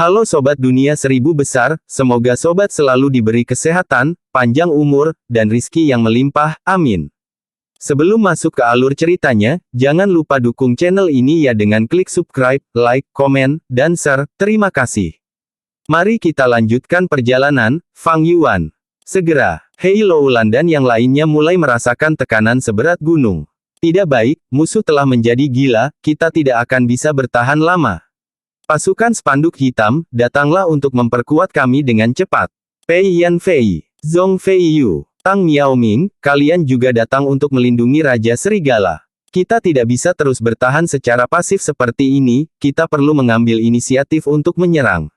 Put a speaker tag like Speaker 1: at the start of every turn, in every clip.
Speaker 1: Halo Sobat Dunia Seribu Besar, semoga Sobat selalu diberi kesehatan, panjang umur, dan rizki yang melimpah, amin. Sebelum masuk ke alur ceritanya, jangan lupa dukung channel ini ya dengan klik subscribe, like, komen, dan share, terima kasih. Mari kita lanjutkan perjalanan, Fang Yuan. Segera, Hei Loulan dan yang lainnya mulai merasakan tekanan seberat gunung. Tidak baik, musuh telah menjadi gila, kita tidak akan bisa bertahan lama. Pasukan spanduk hitam, datanglah untuk memperkuat kami dengan cepat. Pei Yan Fei, Zhong Fei Yu, Tang Miaoming, kalian juga datang untuk melindungi Raja Serigala. Kita tidak bisa terus bertahan secara pasif seperti ini, kita perlu mengambil inisiatif untuk menyerang.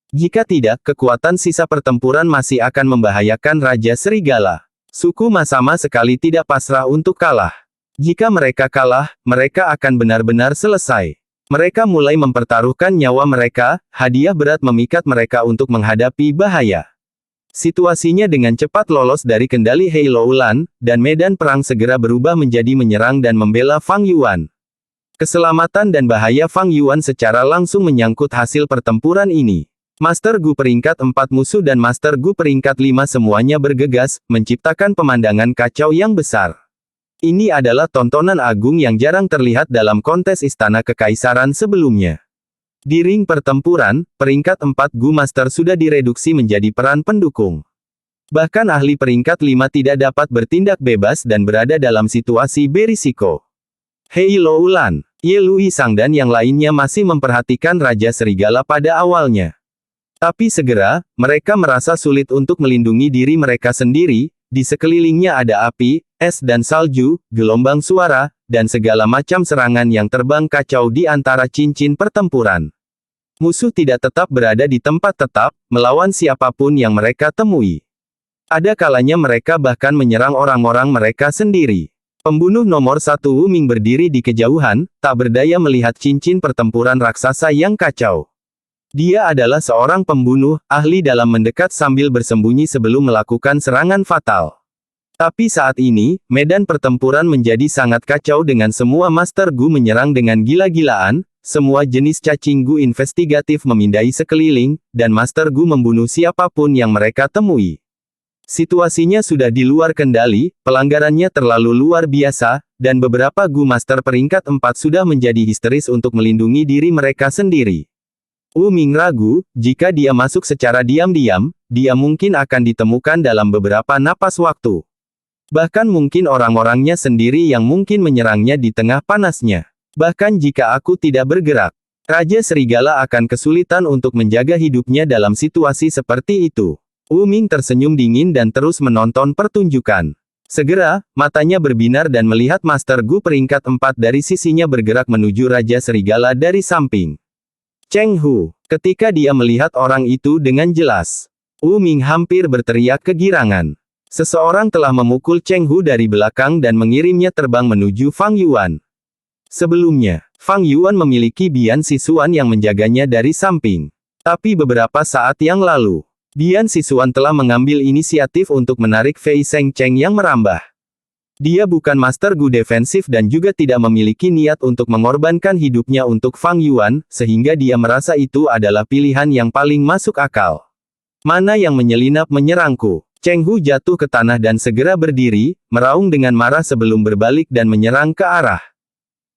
Speaker 1: Jika tidak, kekuatan sisa pertempuran masih akan membahayakan Raja Serigala. Suku Ma sama sekali tidak pasrah untuk kalah. Jika mereka kalah, mereka akan benar-benar selesai. Mereka mulai mempertaruhkan nyawa mereka, hadiah berat memikat mereka untuk menghadapi bahaya. Situasinya dengan cepat lolos dari kendali Hei Loulan, dan medan perang segera berubah menjadi menyerang dan membela Fang Yuan. Keselamatan dan bahaya Fang Yuan secara langsung menyangkut hasil pertempuran ini. Master Gu peringkat 4 musuh dan Master Gu peringkat 5 semuanya bergegas, menciptakan pemandangan kacau yang besar. Ini adalah tontonan agung yang jarang terlihat dalam kontes Istana Kekaisaran sebelumnya. Di ring pertempuran, peringkat 4 Gu Master sudah direduksi menjadi peran pendukung. Bahkan ahli peringkat 5 tidak dapat bertindak bebas dan berada dalam situasi berisiko. Hei Loulan, Ye Luisang dan yang lainnya masih memperhatikan Raja Serigala pada awalnya. Tapi segera, mereka merasa sulit untuk melindungi diri mereka sendiri. Di sekelilingnya ada api, es dan salju, gelombang suara, dan segala macam serangan yang terbang kacau di antara cincin pertempuran. Musuh tidak tetap berada di tempat tetap, melawan siapapun yang mereka temui. Ada kalanya mereka bahkan menyerang orang-orang mereka sendiri. Pembunuh nomor 1 Wu Ming berdiri di kejauhan, tak berdaya melihat cincin pertempuran raksasa yang kacau. Dia adalah seorang pembunuh, ahli dalam mendekat sambil bersembunyi sebelum melakukan serangan fatal. Tapi saat ini, medan pertempuran menjadi sangat kacau dengan semua Master Gu menyerang dengan gila-gilaan, semua jenis cacing Gu investigatif memindai sekeliling, dan Master Gu membunuh siapapun yang mereka temui. Situasinya sudah di luar kendali, pelanggarannya terlalu luar biasa, dan beberapa Gu Master peringkat 4 sudah menjadi histeris untuk melindungi diri mereka sendiri. Wu Ming ragu, jika dia masuk secara diam-diam, dia mungkin akan ditemukan dalam beberapa napas waktu. Bahkan mungkin orang-orangnya sendiri yang mungkin menyerangnya di tengah panasnya. Bahkan jika aku tidak bergerak, Raja Serigala akan kesulitan untuk menjaga hidupnya dalam situasi seperti itu. Wu Ming tersenyum dingin dan terus menonton pertunjukan. Segera, matanya berbinar dan melihat Master Gu peringkat 4 dari sisinya bergerak menuju Raja Serigala dari samping. Cheng Hu. Ketika dia melihat orang itu dengan jelas, Wu Ming hampir berteriak kegirangan. Seseorang telah memukul Cheng Hu dari belakang dan mengirimnya terbang menuju Fang Yuan. Sebelumnya, Fang Yuan memiliki Bian Sisuan yang menjaganya dari samping. Tapi beberapa saat yang lalu, Bian Sisuan telah mengambil inisiatif untuk menarik Fei Seng Cheng yang merambah. Dia bukan Master Gu defensif dan juga tidak memiliki niat untuk mengorbankan hidupnya untuk Fang Yuan, sehingga dia merasa itu adalah pilihan yang paling masuk akal. Mana yang menyelinap menyerangku? Cheng Hu jatuh ke tanah dan segera berdiri, meraung dengan marah sebelum berbalik dan menyerang ke arah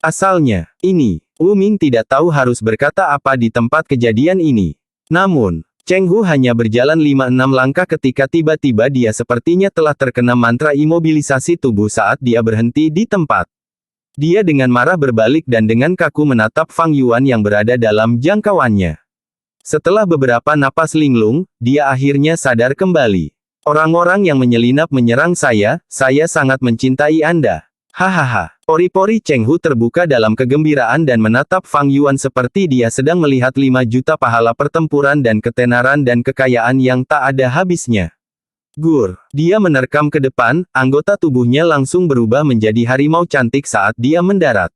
Speaker 1: asalnya. Ini, Wu Ming tidak tahu harus berkata apa di tempat kejadian ini. Namun, Cheng Hu hanya berjalan 5-6 langkah ketika tiba-tiba dia sepertinya telah terkena mantra imobilisasi tubuh saat dia berhenti di tempat. Dia dengan marah berbalik dan dengan kaku menatap Fang Yuan yang berada dalam jangkauannya. Setelah beberapa napas linglung, dia akhirnya sadar kembali. Orang-orang yang menyelinap menyerang saya sangat mencintai Anda. Hahaha. Pori-pori Cheng Hu terbuka dalam kegembiraan dan menatap Fang Yuan seperti dia sedang melihat 5 juta pahala pertempuran dan ketenaran dan kekayaan yang tak ada habisnya. Gur. Dia menerkam ke depan, anggota tubuhnya langsung berubah menjadi harimau cantik saat dia mendarat.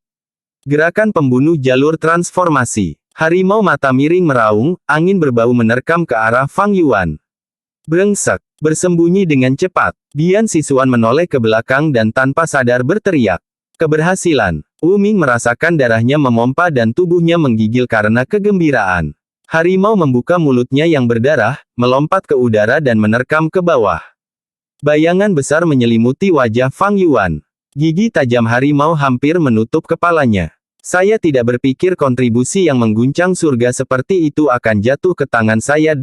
Speaker 1: Gerakan pembunuh jalur transformasi. Harimau mata miring meraung, angin berbau menerkam ke arah Fang Yuan. Brengsek. Bersembunyi dengan cepat. Bian Sisuan menoleh ke belakang dan tanpa sadar berteriak. Keberhasilan. Wu Ming merasakan darahnya memompa dan tubuhnya menggigil karena kegembiraan. Harimau membuka mulutnya yang berdarah, melompat ke udara dan menerkam ke bawah. Bayangan besar menyelimuti wajah Fang Yuan. Gigi tajam harimau hampir menutup kepalanya. Saya tidak berpikir kontribusi yang mengguncang surga seperti itu akan jatuh ke tangan saya.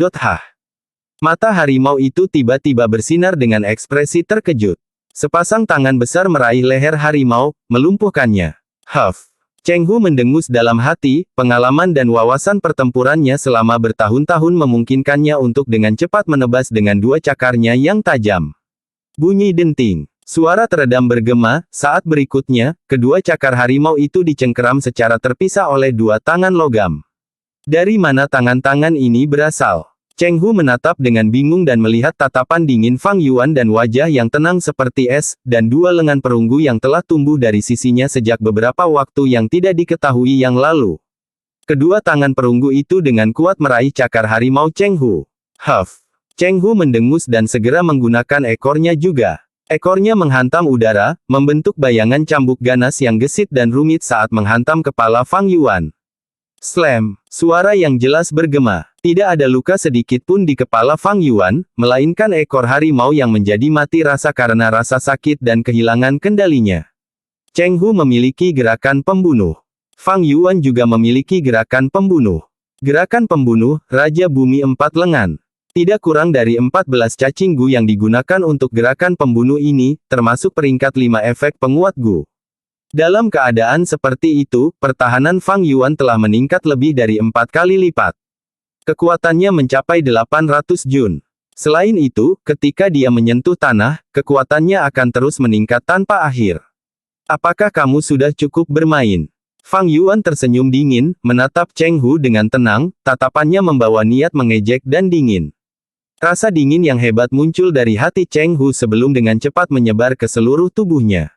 Speaker 1: Mata harimau itu tiba-tiba bersinar dengan ekspresi terkejut. Sepasang tangan besar meraih leher harimau, melumpuhkannya. Huff. Cheng Hu mendengus dalam hati, pengalaman dan wawasan pertempurannya selama bertahun-tahun memungkinkannya untuk dengan cepat menebas dengan dua cakarnya yang tajam. Bunyi denting. Suara teredam bergema, saat berikutnya, kedua cakar harimau itu dicengkeram secara terpisah oleh dua tangan logam. Dari mana tangan-tangan ini berasal? Cheng Hu menatap dengan bingung dan melihat tatapan dingin Fang Yuan dan wajah yang tenang seperti es, dan dua lengan perunggu yang telah tumbuh dari sisinya sejak beberapa waktu yang tidak diketahui yang lalu. Kedua tangan perunggu itu dengan kuat meraih cakar harimau Cheng Hu. Huff. Cheng Hu mendengus dan segera menggunakan ekornya juga. Ekornya menghantam udara, membentuk bayangan cambuk ganas yang gesit dan rumit saat menghantam kepala Fang Yuan. Slam! Suara yang jelas bergema. Tidak ada luka sedikit pun di kepala Fang Yuan, melainkan ekor harimau yang menjadi mati rasa karena rasa sakit dan kehilangan kendalinya. Cheng Hu memiliki gerakan pembunuh. Fang Yuan juga memiliki gerakan pembunuh. Gerakan pembunuh, Raja Bumi Empat Lengan. Tidak kurang dari 14 cacing Gu yang digunakan untuk gerakan pembunuh ini, termasuk peringkat 5 efek penguat Gu. Dalam keadaan seperti itu, pertahanan Fang Yuan telah meningkat lebih dari 4 kali lipat. Kekuatannya mencapai 800 Jun. Selain itu, ketika dia menyentuh tanah, kekuatannya akan terus meningkat tanpa akhir. Apakah kamu sudah cukup bermain? Fang Yuan tersenyum dingin, menatap Cheng Hu dengan tenang, tatapannya membawa niat mengejek dan dingin. Rasa dingin yang hebat muncul dari hati Cheng Hu sebelum dengan cepat menyebar ke seluruh tubuhnya.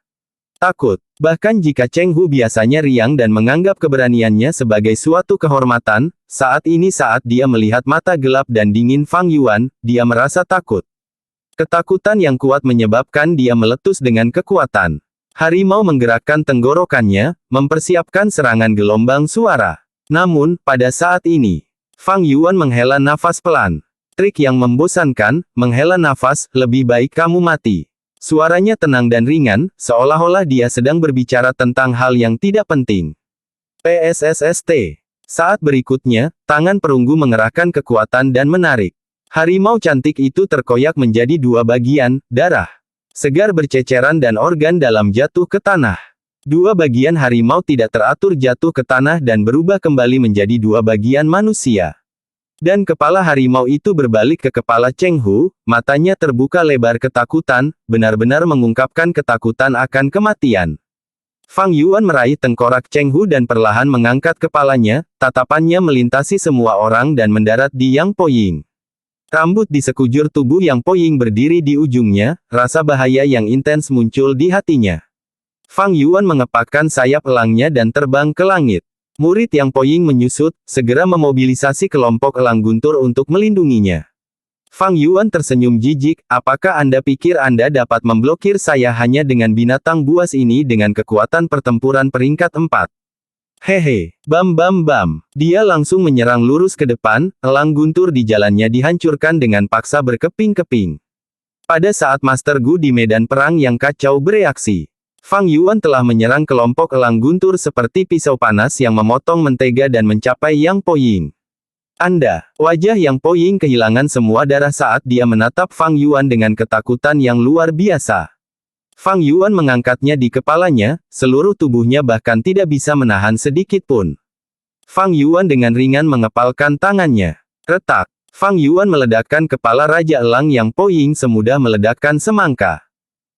Speaker 1: Takut. Bahkan jika Cheng Hu biasanya riang dan menganggap keberaniannya sebagai suatu kehormatan, saat ini saat dia melihat mata gelap dan dingin Fang Yuan, dia merasa takut. Ketakutan yang kuat menyebabkan dia meletus dengan kekuatan. Harimau menggerakkan tenggorokannya, mempersiapkan serangan gelombang suara. Namun, pada saat ini, Fang Yuan menghela nafas pelan. Trik yang membosankan, menghela nafas, lebih baik kamu mati. Suaranya tenang dan ringan, seolah-olah dia sedang berbicara tentang hal yang tidak penting. PSSST. Saat berikutnya, tangan perunggu mengerahkan kekuatan dan menarik. Harimau cantik itu terkoyak menjadi dua bagian, darah segar berceceran dan organ dalam jatuh ke tanah. Dua bagian harimau tidak teratur jatuh ke tanah dan berubah kembali menjadi dua bagian manusia. Dan kepala harimau itu berbalik ke kepala Cheng Hu, matanya terbuka lebar ketakutan, benar-benar mengungkapkan ketakutan akan kematian. Fang Yuan meraih tengkorak Cheng Hu dan perlahan mengangkat kepalanya, tatapannya melintasi semua orang dan mendarat di Yang Po-ying. Rambut di sekujur tubuh Yang Po-ying berdiri di ujungnya, rasa bahaya yang intens muncul di hatinya. Fang Yuan mengepakkan sayap elangnya dan terbang ke langit. Murid Yang Po-ying menyusut, segera memobilisasi kelompok elang guntur untuk melindunginya. Fang Yuan tersenyum jijik, apakah Anda pikir Anda dapat memblokir saya hanya dengan binatang buas ini dengan kekuatan pertempuran peringkat 4? Hehe, bam bam bam. Dia langsung menyerang lurus ke depan, elang guntur di jalannya dihancurkan dengan paksa berkeping-keping. Pada saat Master Gu di medan perang yang kacau bereaksi, Fang Yuan telah menyerang kelompok elang guntur seperti pisau panas yang memotong mentega dan mencapai Yang Po-ying. Wajah Yang Po-ying kehilangan semua darah saat dia menatap Fang Yuan dengan ketakutan yang luar biasa. Fang Yuan mengangkatnya di kepalanya, seluruh tubuhnya bahkan tidak bisa menahan sedikit pun. Fang Yuan dengan ringan mengepalkan tangannya. Retak. Fang Yuan meledakkan kepala Raja Elang Yang Po-ying semudah meledakkan semangka.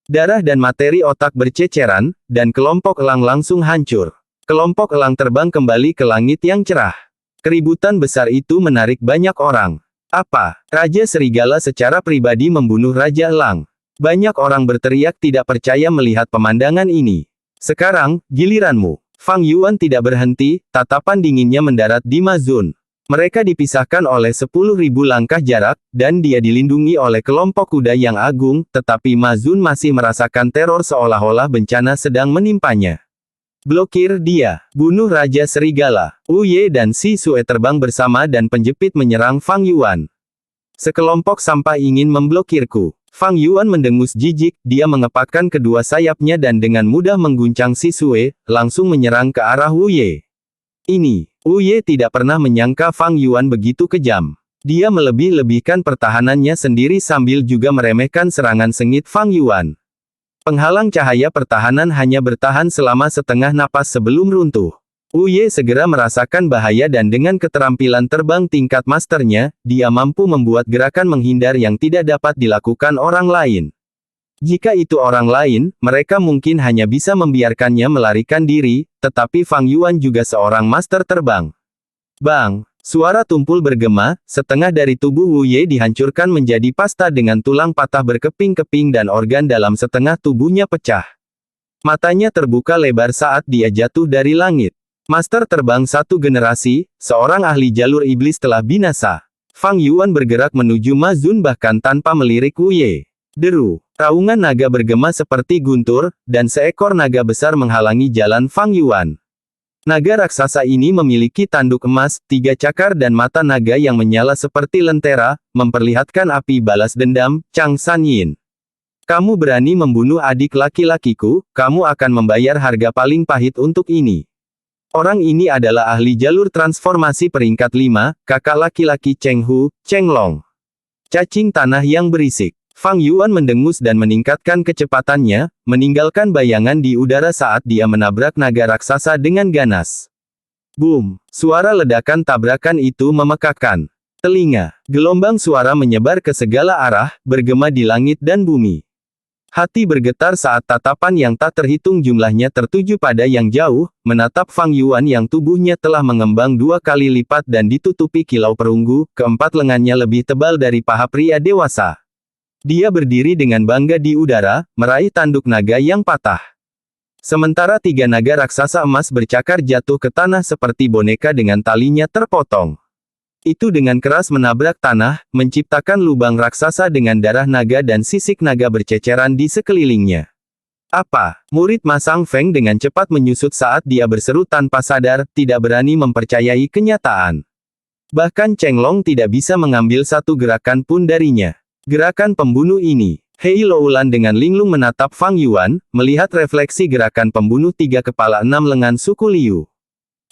Speaker 1: Darah dan materi otak berceceran, dan kelompok elang langsung hancur. Kelompok elang terbang kembali ke langit yang cerah. Keributan besar itu menarik banyak orang. Apa? Raja Serigala secara pribadi membunuh Raja Elang. Banyak orang berteriak tidak percaya melihat pemandangan ini. Sekarang, giliranmu. Fang Yuan tidak berhenti, tatapan dinginnya mendarat di Ma Zun. Mereka dipisahkan oleh 10.000 langkah jarak, dan dia dilindungi oleh kelompok kuda yang agung, tetapi Ma Zun masih merasakan teror seolah-olah bencana sedang menimpanya. Blokir dia. Bunuh Raja Serigala. Wu Ye dan Xi Sue terbang bersama dan penjepit menyerang Fang Yuan. Sekelompok sampah ingin memblokirku. Fang Yuan mendengus jijik, dia mengepakkan kedua sayapnya dan dengan mudah mengguncang Xi Sue, langsung menyerang ke arah Wu Ye. Wu Ye tidak pernah menyangka Fang Yuan begitu kejam. Dia melebih-lebihkan pertahanannya sendiri sambil juga meremehkan serangan sengit Fang Yuan. Penghalang cahaya pertahanan hanya bertahan selama setengah napas sebelum runtuh. Wu Ye segera merasakan bahaya dan dengan keterampilan terbang tingkat masternya, dia mampu membuat gerakan menghindar yang tidak dapat dilakukan orang lain. Jika itu orang lain, mereka mungkin hanya bisa membiarkannya melarikan diri, tetapi Fang Yuan juga seorang master terbang. Bang! Suara tumpul bergema, setengah dari tubuh Wu Ye dihancurkan menjadi pasta dengan tulang patah berkeping-keping dan organ dalam setengah tubuhnya pecah. Matanya terbuka lebar saat dia jatuh dari langit. Master terbang satu generasi, seorang ahli jalur iblis telah binasa. Fang Yuan bergerak menuju Ma Zun bahkan tanpa melirik Wu Ye. Deru. Raungan naga bergema seperti guntur, dan seekor naga besar menghalangi jalan Fang Yuan. Naga raksasa ini memiliki tanduk emas, 3 cakar dan mata naga yang menyala seperti lentera, memperlihatkan api balas dendam. Chang San Yin. Kamu berani membunuh adik laki-lakiku, kamu akan membayar harga paling pahit untuk ini. Orang ini adalah ahli jalur transformasi peringkat 5, kakak laki-laki Cheng Hu, Cheng Long. Cacing tanah yang berisik. Fang Yuan mendengus dan meningkatkan kecepatannya, meninggalkan bayangan di udara saat dia menabrak naga raksasa dengan ganas. Boom! Suara ledakan tabrakan itu memekakkan telinga. Gelombang suara menyebar ke segala arah, bergema di langit dan bumi. Hati bergetar saat tatapan yang tak terhitung jumlahnya tertuju pada yang jauh, menatap Fang Yuan yang tubuhnya telah mengembang 2 kali lipat dan ditutupi kilau perunggu, keempat lengannya lebih tebal dari paha pria dewasa. Dia berdiri dengan bangga di udara, meraih tanduk naga yang patah. Sementara 3 naga raksasa emas bercakar jatuh ke tanah seperti boneka dengan talinya terpotong. Itu dengan keras menabrak tanah, menciptakan lubang raksasa dengan darah naga dan sisik naga berceceran di sekelilingnya. Apa? Murid Masang Feng dengan cepat menyusut saat dia berseru tanpa sadar, tidak berani mempercayai kenyataan. Bahkan Cheng Long tidak bisa mengambil satu gerakan pun darinya. Gerakan pembunuh ini. Hei Loulan dengan linglung menatap Fang Yuan, melihat refleksi gerakan pembunuh 3 kepala 6 lengan suku Liu.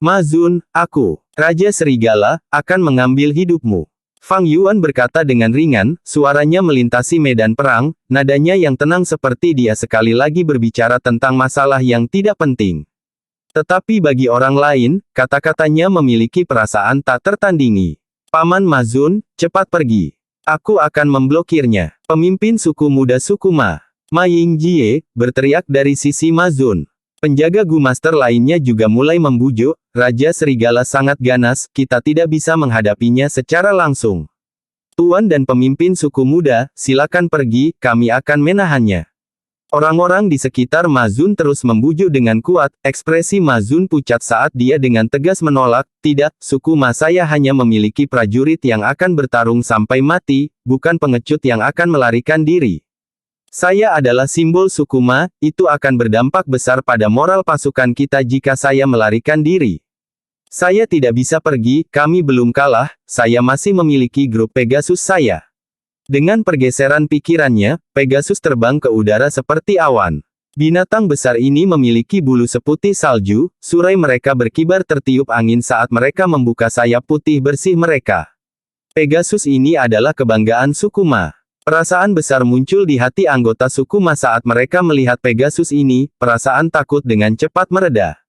Speaker 1: Ma Zun, aku, Raja Serigala, akan mengambil hidupmu. Fang Yuan berkata dengan ringan, suaranya melintasi medan perang, nadanya yang tenang seperti dia sekali lagi berbicara tentang masalah yang tidak penting. Tetapi bagi orang lain, kata-katanya memiliki perasaan tak tertandingi. Paman Ma Zun, cepat pergi. Aku akan memblokirnya. Pemimpin suku muda suku Ma Yingjie, berteriak dari sisi Ma Zun. Penjaga Gu Master lainnya juga mulai membujuk, Raja Serigala sangat ganas, kita tidak bisa menghadapinya secara langsung. Tuan dan pemimpin suku muda, silakan pergi, kami akan menahannya. Orang-orang di sekitar Ma Zun terus membujuk dengan kuat, ekspresi Ma Zun pucat saat dia dengan tegas menolak, tidak, suku Ma saya hanya memiliki prajurit yang akan bertarung sampai mati, bukan pengecut yang akan melarikan diri. Saya adalah simbol suku Ma, itu akan berdampak besar pada moral pasukan kita jika saya melarikan diri. Saya tidak bisa pergi, kami belum kalah, saya masih memiliki grup Pegasus saya. Dengan pergeseran pikirannya, Pegasus terbang ke udara seperti awan. Binatang besar ini memiliki bulu seputih salju, surai mereka berkibar tertiup angin saat mereka membuka sayap putih bersih mereka. Pegasus ini adalah kebanggaan suku Ma. Perasaan besar muncul di hati anggota suku Ma saat mereka melihat Pegasus ini, perasaan takut dengan cepat mereda.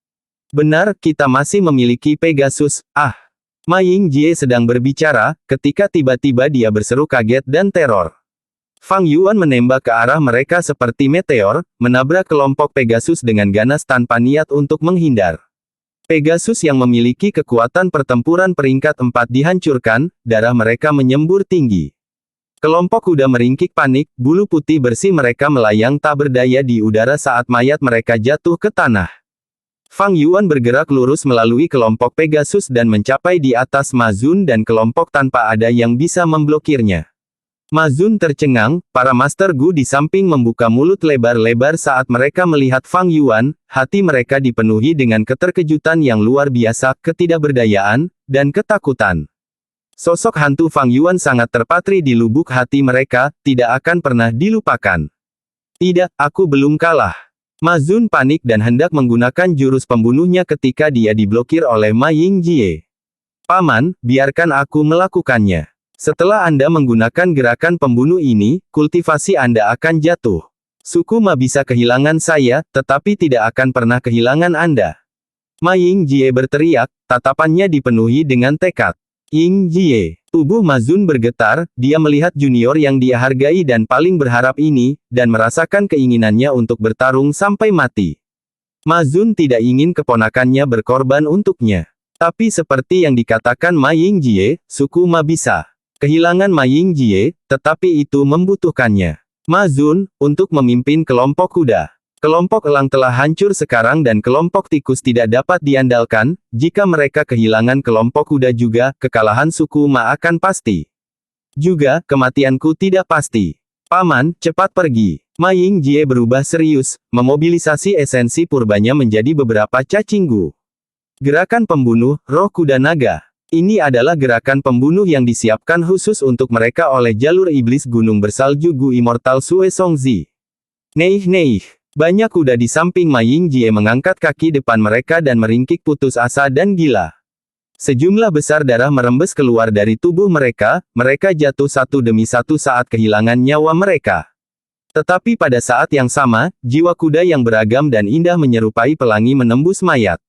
Speaker 1: Benar, kita masih memiliki Pegasus, Ma Yingjie sedang berbicara, ketika tiba-tiba dia berseru kaget dan teror. Fang Yuan menembak ke arah mereka seperti meteor, menabrak kelompok Pegasus dengan ganas tanpa niat untuk menghindar. Pegasus yang memiliki kekuatan pertempuran peringkat 4 dihancurkan, darah mereka menyembur tinggi. Kelompok kuda meringkik panik, bulu putih bersih mereka melayang tak berdaya di udara saat mayat mereka jatuh ke tanah. Fang Yuan bergerak lurus melalui kelompok Pegasus dan mencapai di atas Ma Zun dan kelompok tanpa ada yang bisa memblokirnya. Ma Zun tercengang, para Master Gu di samping membuka mulut lebar-lebar saat mereka melihat Fang Yuan, hati mereka dipenuhi dengan keterkejutan yang luar biasa, ketidakberdayaan, dan ketakutan. Sosok hantu Fang Yuan sangat terpatri di lubuk hati mereka, tidak akan pernah dilupakan. Tidak, aku belum kalah. Ma Zun panik dan hendak menggunakan jurus pembunuhnya ketika dia diblokir oleh Ma Yingjie. Paman, biarkan aku melakukannya. Setelah Anda menggunakan gerakan pembunuh ini, kultivasi Anda akan jatuh. Suku Ma bisa kehilangan saya, tetapi tidak akan pernah kehilangan Anda. Ma Yingjie berteriak, tatapannya dipenuhi dengan tekad. Yingjie, tubuh Ma Zun bergetar, dia melihat junior yang dia hargai dan paling berharap ini, dan merasakan keinginannya untuk bertarung sampai mati. Ma Zun tidak ingin keponakannya berkorban untuknya. Tapi seperti yang dikatakan Ma Yingjie, suku Ma bisa kehilangan Ma Yingjie, tetapi itu membutuhkannya. Ma Zun, untuk memimpin kelompok kuda. Kelompok elang telah hancur sekarang dan kelompok tikus tidak dapat diandalkan, jika mereka kehilangan kelompok kuda juga, kekalahan suku Ma akan pasti. Juga, kematianku tidak pasti. Paman, cepat pergi. Ma Yingjie berubah serius, memobilisasi esensi purbanya menjadi beberapa cacing gu. Gerakan pembunuh, roh kuda naga. Ini adalah gerakan pembunuh yang disiapkan khusus untuk mereka oleh jalur iblis gunung bersalju Gu Immortal Sue Songzi. Neih. Banyak kuda di samping Ma Yingjie mengangkat kaki depan mereka dan meringkik putus asa dan gila. Sejumlah besar darah merembes keluar dari tubuh mereka, mereka jatuh satu demi satu saat kehilangan nyawa mereka. Tetapi pada saat yang sama, jiwa kuda yang beragam dan indah menyerupai pelangi menembus mayat.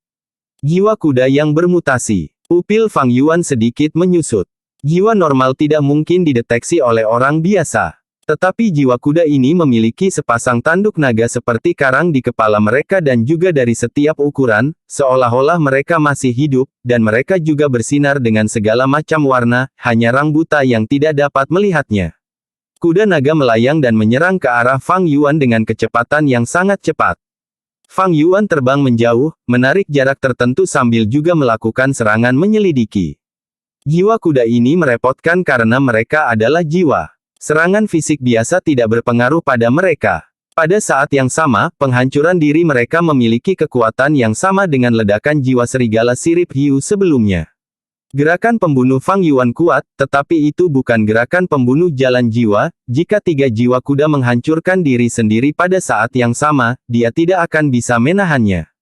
Speaker 1: Jiwa kuda yang bermutasi. Pupil Fang Yuan sedikit menyusut. Jiwa normal tidak mungkin dideteksi oleh orang biasa. Tetapi jiwa kuda ini memiliki sepasang tanduk naga seperti karang di kepala mereka dan juga dari setiap ukuran, seolah-olah mereka masih hidup, dan mereka juga bersinar dengan segala macam warna, hanya orang buta yang tidak dapat melihatnya. Kuda naga melayang dan menyerang ke arah Fang Yuan dengan kecepatan yang sangat cepat. Fang Yuan terbang menjauh, menarik jarak tertentu sambil juga melakukan serangan menyelidiki. Jiwa kuda ini merepotkan karena mereka adalah jiwa. Serangan fisik biasa tidak berpengaruh pada mereka. Pada saat yang sama, penghancuran diri mereka memiliki kekuatan yang sama dengan ledakan jiwa serigala sirip hiu sebelumnya. Gerakan pembunuh Fang Yuan kuat, tetapi itu bukan gerakan pembunuh jalan jiwa. Jika tiga jiwa kuda menghancurkan diri sendiri pada saat yang sama, dia tidak akan bisa menahannya.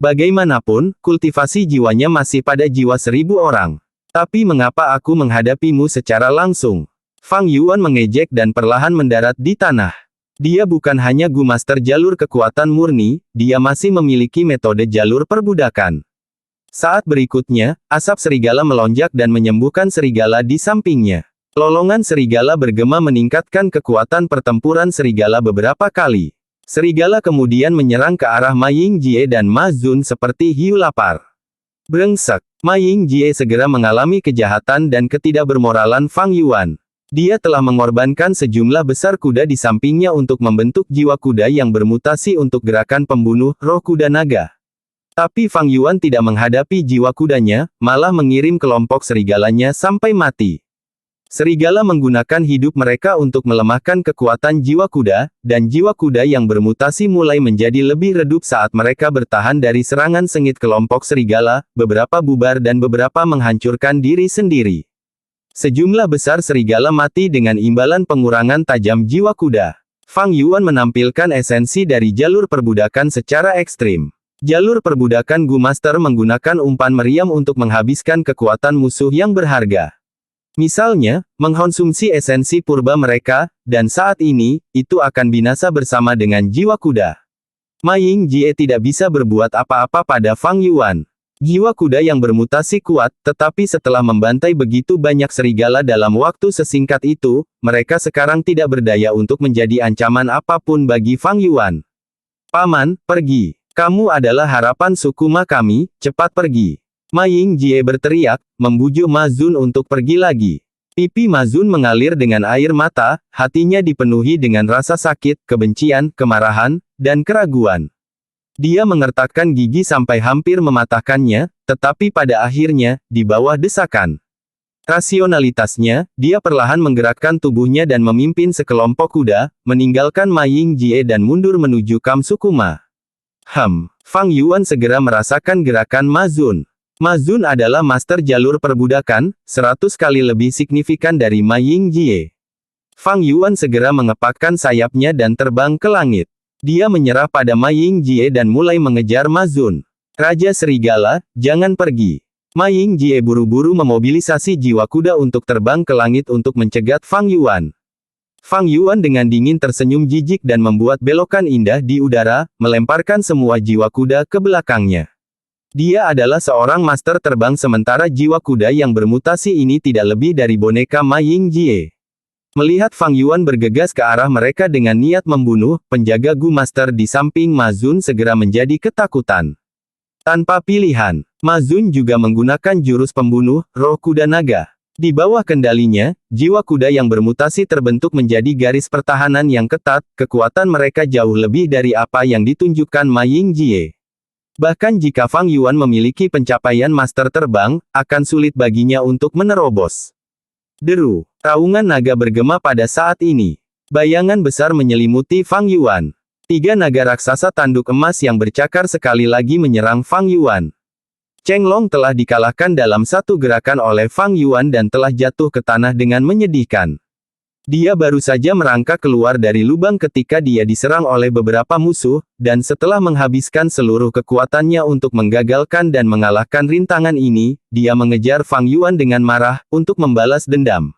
Speaker 1: Bagaimanapun, kultivasi jiwanya masih pada jiwa 1000 orang. Tapi mengapa aku menghadapimu secara langsung? Fang Yuan mengejek dan perlahan mendarat di tanah. Dia bukan hanya Gu Master jalur kekuatan murni, dia masih memiliki metode jalur perbudakan. Saat berikutnya, asap serigala melonjak dan menyembuhkan serigala di sampingnya. Lolongan serigala bergema meningkatkan kekuatan pertempuran serigala beberapa kali. Serigala kemudian menyerang ke arah Ma Yingjie dan Ma Zun seperti hiu lapar. Brengsek. Ma Yingjie segera mengalami kejahatan dan ketidakbermoralan Fang Yuan. Dia telah mengorbankan sejumlah besar kuda di sampingnya untuk membentuk jiwa kuda yang bermutasi untuk gerakan pembunuh, roh kuda naga. Tapi Fang Yuan tidak menghadapi jiwa kudanya, malah mengirim kelompok serigalanya sampai mati. Serigala menggunakan hidup mereka untuk melemahkan kekuatan jiwa kuda, dan jiwa kuda yang bermutasi mulai menjadi lebih redup saat mereka bertahan dari serangan sengit kelompok serigala, beberapa bubar dan beberapa menghancurkan diri sendiri. Sejumlah besar serigala mati dengan imbalan pengurangan tajam jiwa kuda. Fang Yuan menampilkan esensi dari jalur perbudakan secara ekstrim. Jalur perbudakan Gu Master menggunakan umpan meriam untuk menghabiskan kekuatan musuh yang berharga. Misalnya, mengkonsumsi esensi purba mereka, dan saat ini, itu akan binasa bersama dengan jiwa kuda. Ma Yingjie tidak bisa berbuat apa-apa pada Fang Yuan. Jiwa kuda yang bermutasi kuat, tetapi setelah membantai begitu banyak serigala dalam waktu sesingkat itu, mereka sekarang tidak berdaya untuk menjadi ancaman apapun bagi Fang Yuan. Paman, pergi. Kamu adalah harapan suku Ma kami, cepat pergi. Ma Yingjie berteriak, membujuk Ma Zun untuk pergi lagi. Pipi Ma Zun mengalir dengan air mata, hatinya dipenuhi dengan rasa sakit, kebencian, kemarahan, dan keraguan. Dia mengertakkan gigi sampai hampir mematahkannya, tetapi pada akhirnya, di bawah desakan Rasionalitasnya, dia perlahan menggerakkan tubuhnya dan memimpin sekelompok kuda, meninggalkan Ma Yingjie dan mundur menuju Kam Sukuma. Fang Yuan segera merasakan gerakan Ma Zun. Ma Zun adalah master jalur perbudakan, 100 kali lebih signifikan dari Ma Yingjie. Fang Yuan segera mengepakkan sayapnya dan terbang ke langit. Dia menyerah pada Ma Yingjie dan mulai mengejar Ma Zun. Raja Serigala, jangan pergi. Ma Yingjie buru-buru memobilisasi jiwa kuda untuk terbang ke langit untuk mencegat Fang Yuan. Fang Yuan dengan dingin tersenyum jijik dan membuat belokan indah di udara, melemparkan semua jiwa kuda ke belakangnya. Dia adalah seorang master terbang sementara jiwa kuda yang bermutasi ini tidak lebih dari boneka Ma Yingjie. Melihat Fang Yuan bergegas ke arah mereka dengan niat membunuh, penjaga Gu Master di samping Ma Zun segera menjadi ketakutan. Tanpa pilihan, Ma Zun juga menggunakan jurus pembunuh, roh kuda naga. Di bawah kendalinya, jiwa kuda yang bermutasi terbentuk menjadi garis pertahanan yang ketat, kekuatan mereka jauh lebih dari apa yang ditunjukkan Ma Yingjie. Bahkan jika Fang Yuan memiliki pencapaian master terbang, akan sulit baginya untuk menerobos. Deru, raungan naga bergema pada saat ini. Bayangan besar menyelimuti Fang Yuan. 3 naga raksasa tanduk emas yang bercakar sekali lagi menyerang Fang Yuan. Cheng Long telah dikalahkan dalam satu gerakan oleh Fang Yuan dan telah jatuh ke tanah dengan menyedihkan. Dia baru saja merangkak keluar dari lubang ketika dia diserang oleh beberapa musuh, dan setelah menghabiskan seluruh kekuatannya untuk menggagalkan dan mengalahkan rintangan ini, dia mengejar Fang Yuan dengan marah, untuk membalas dendam.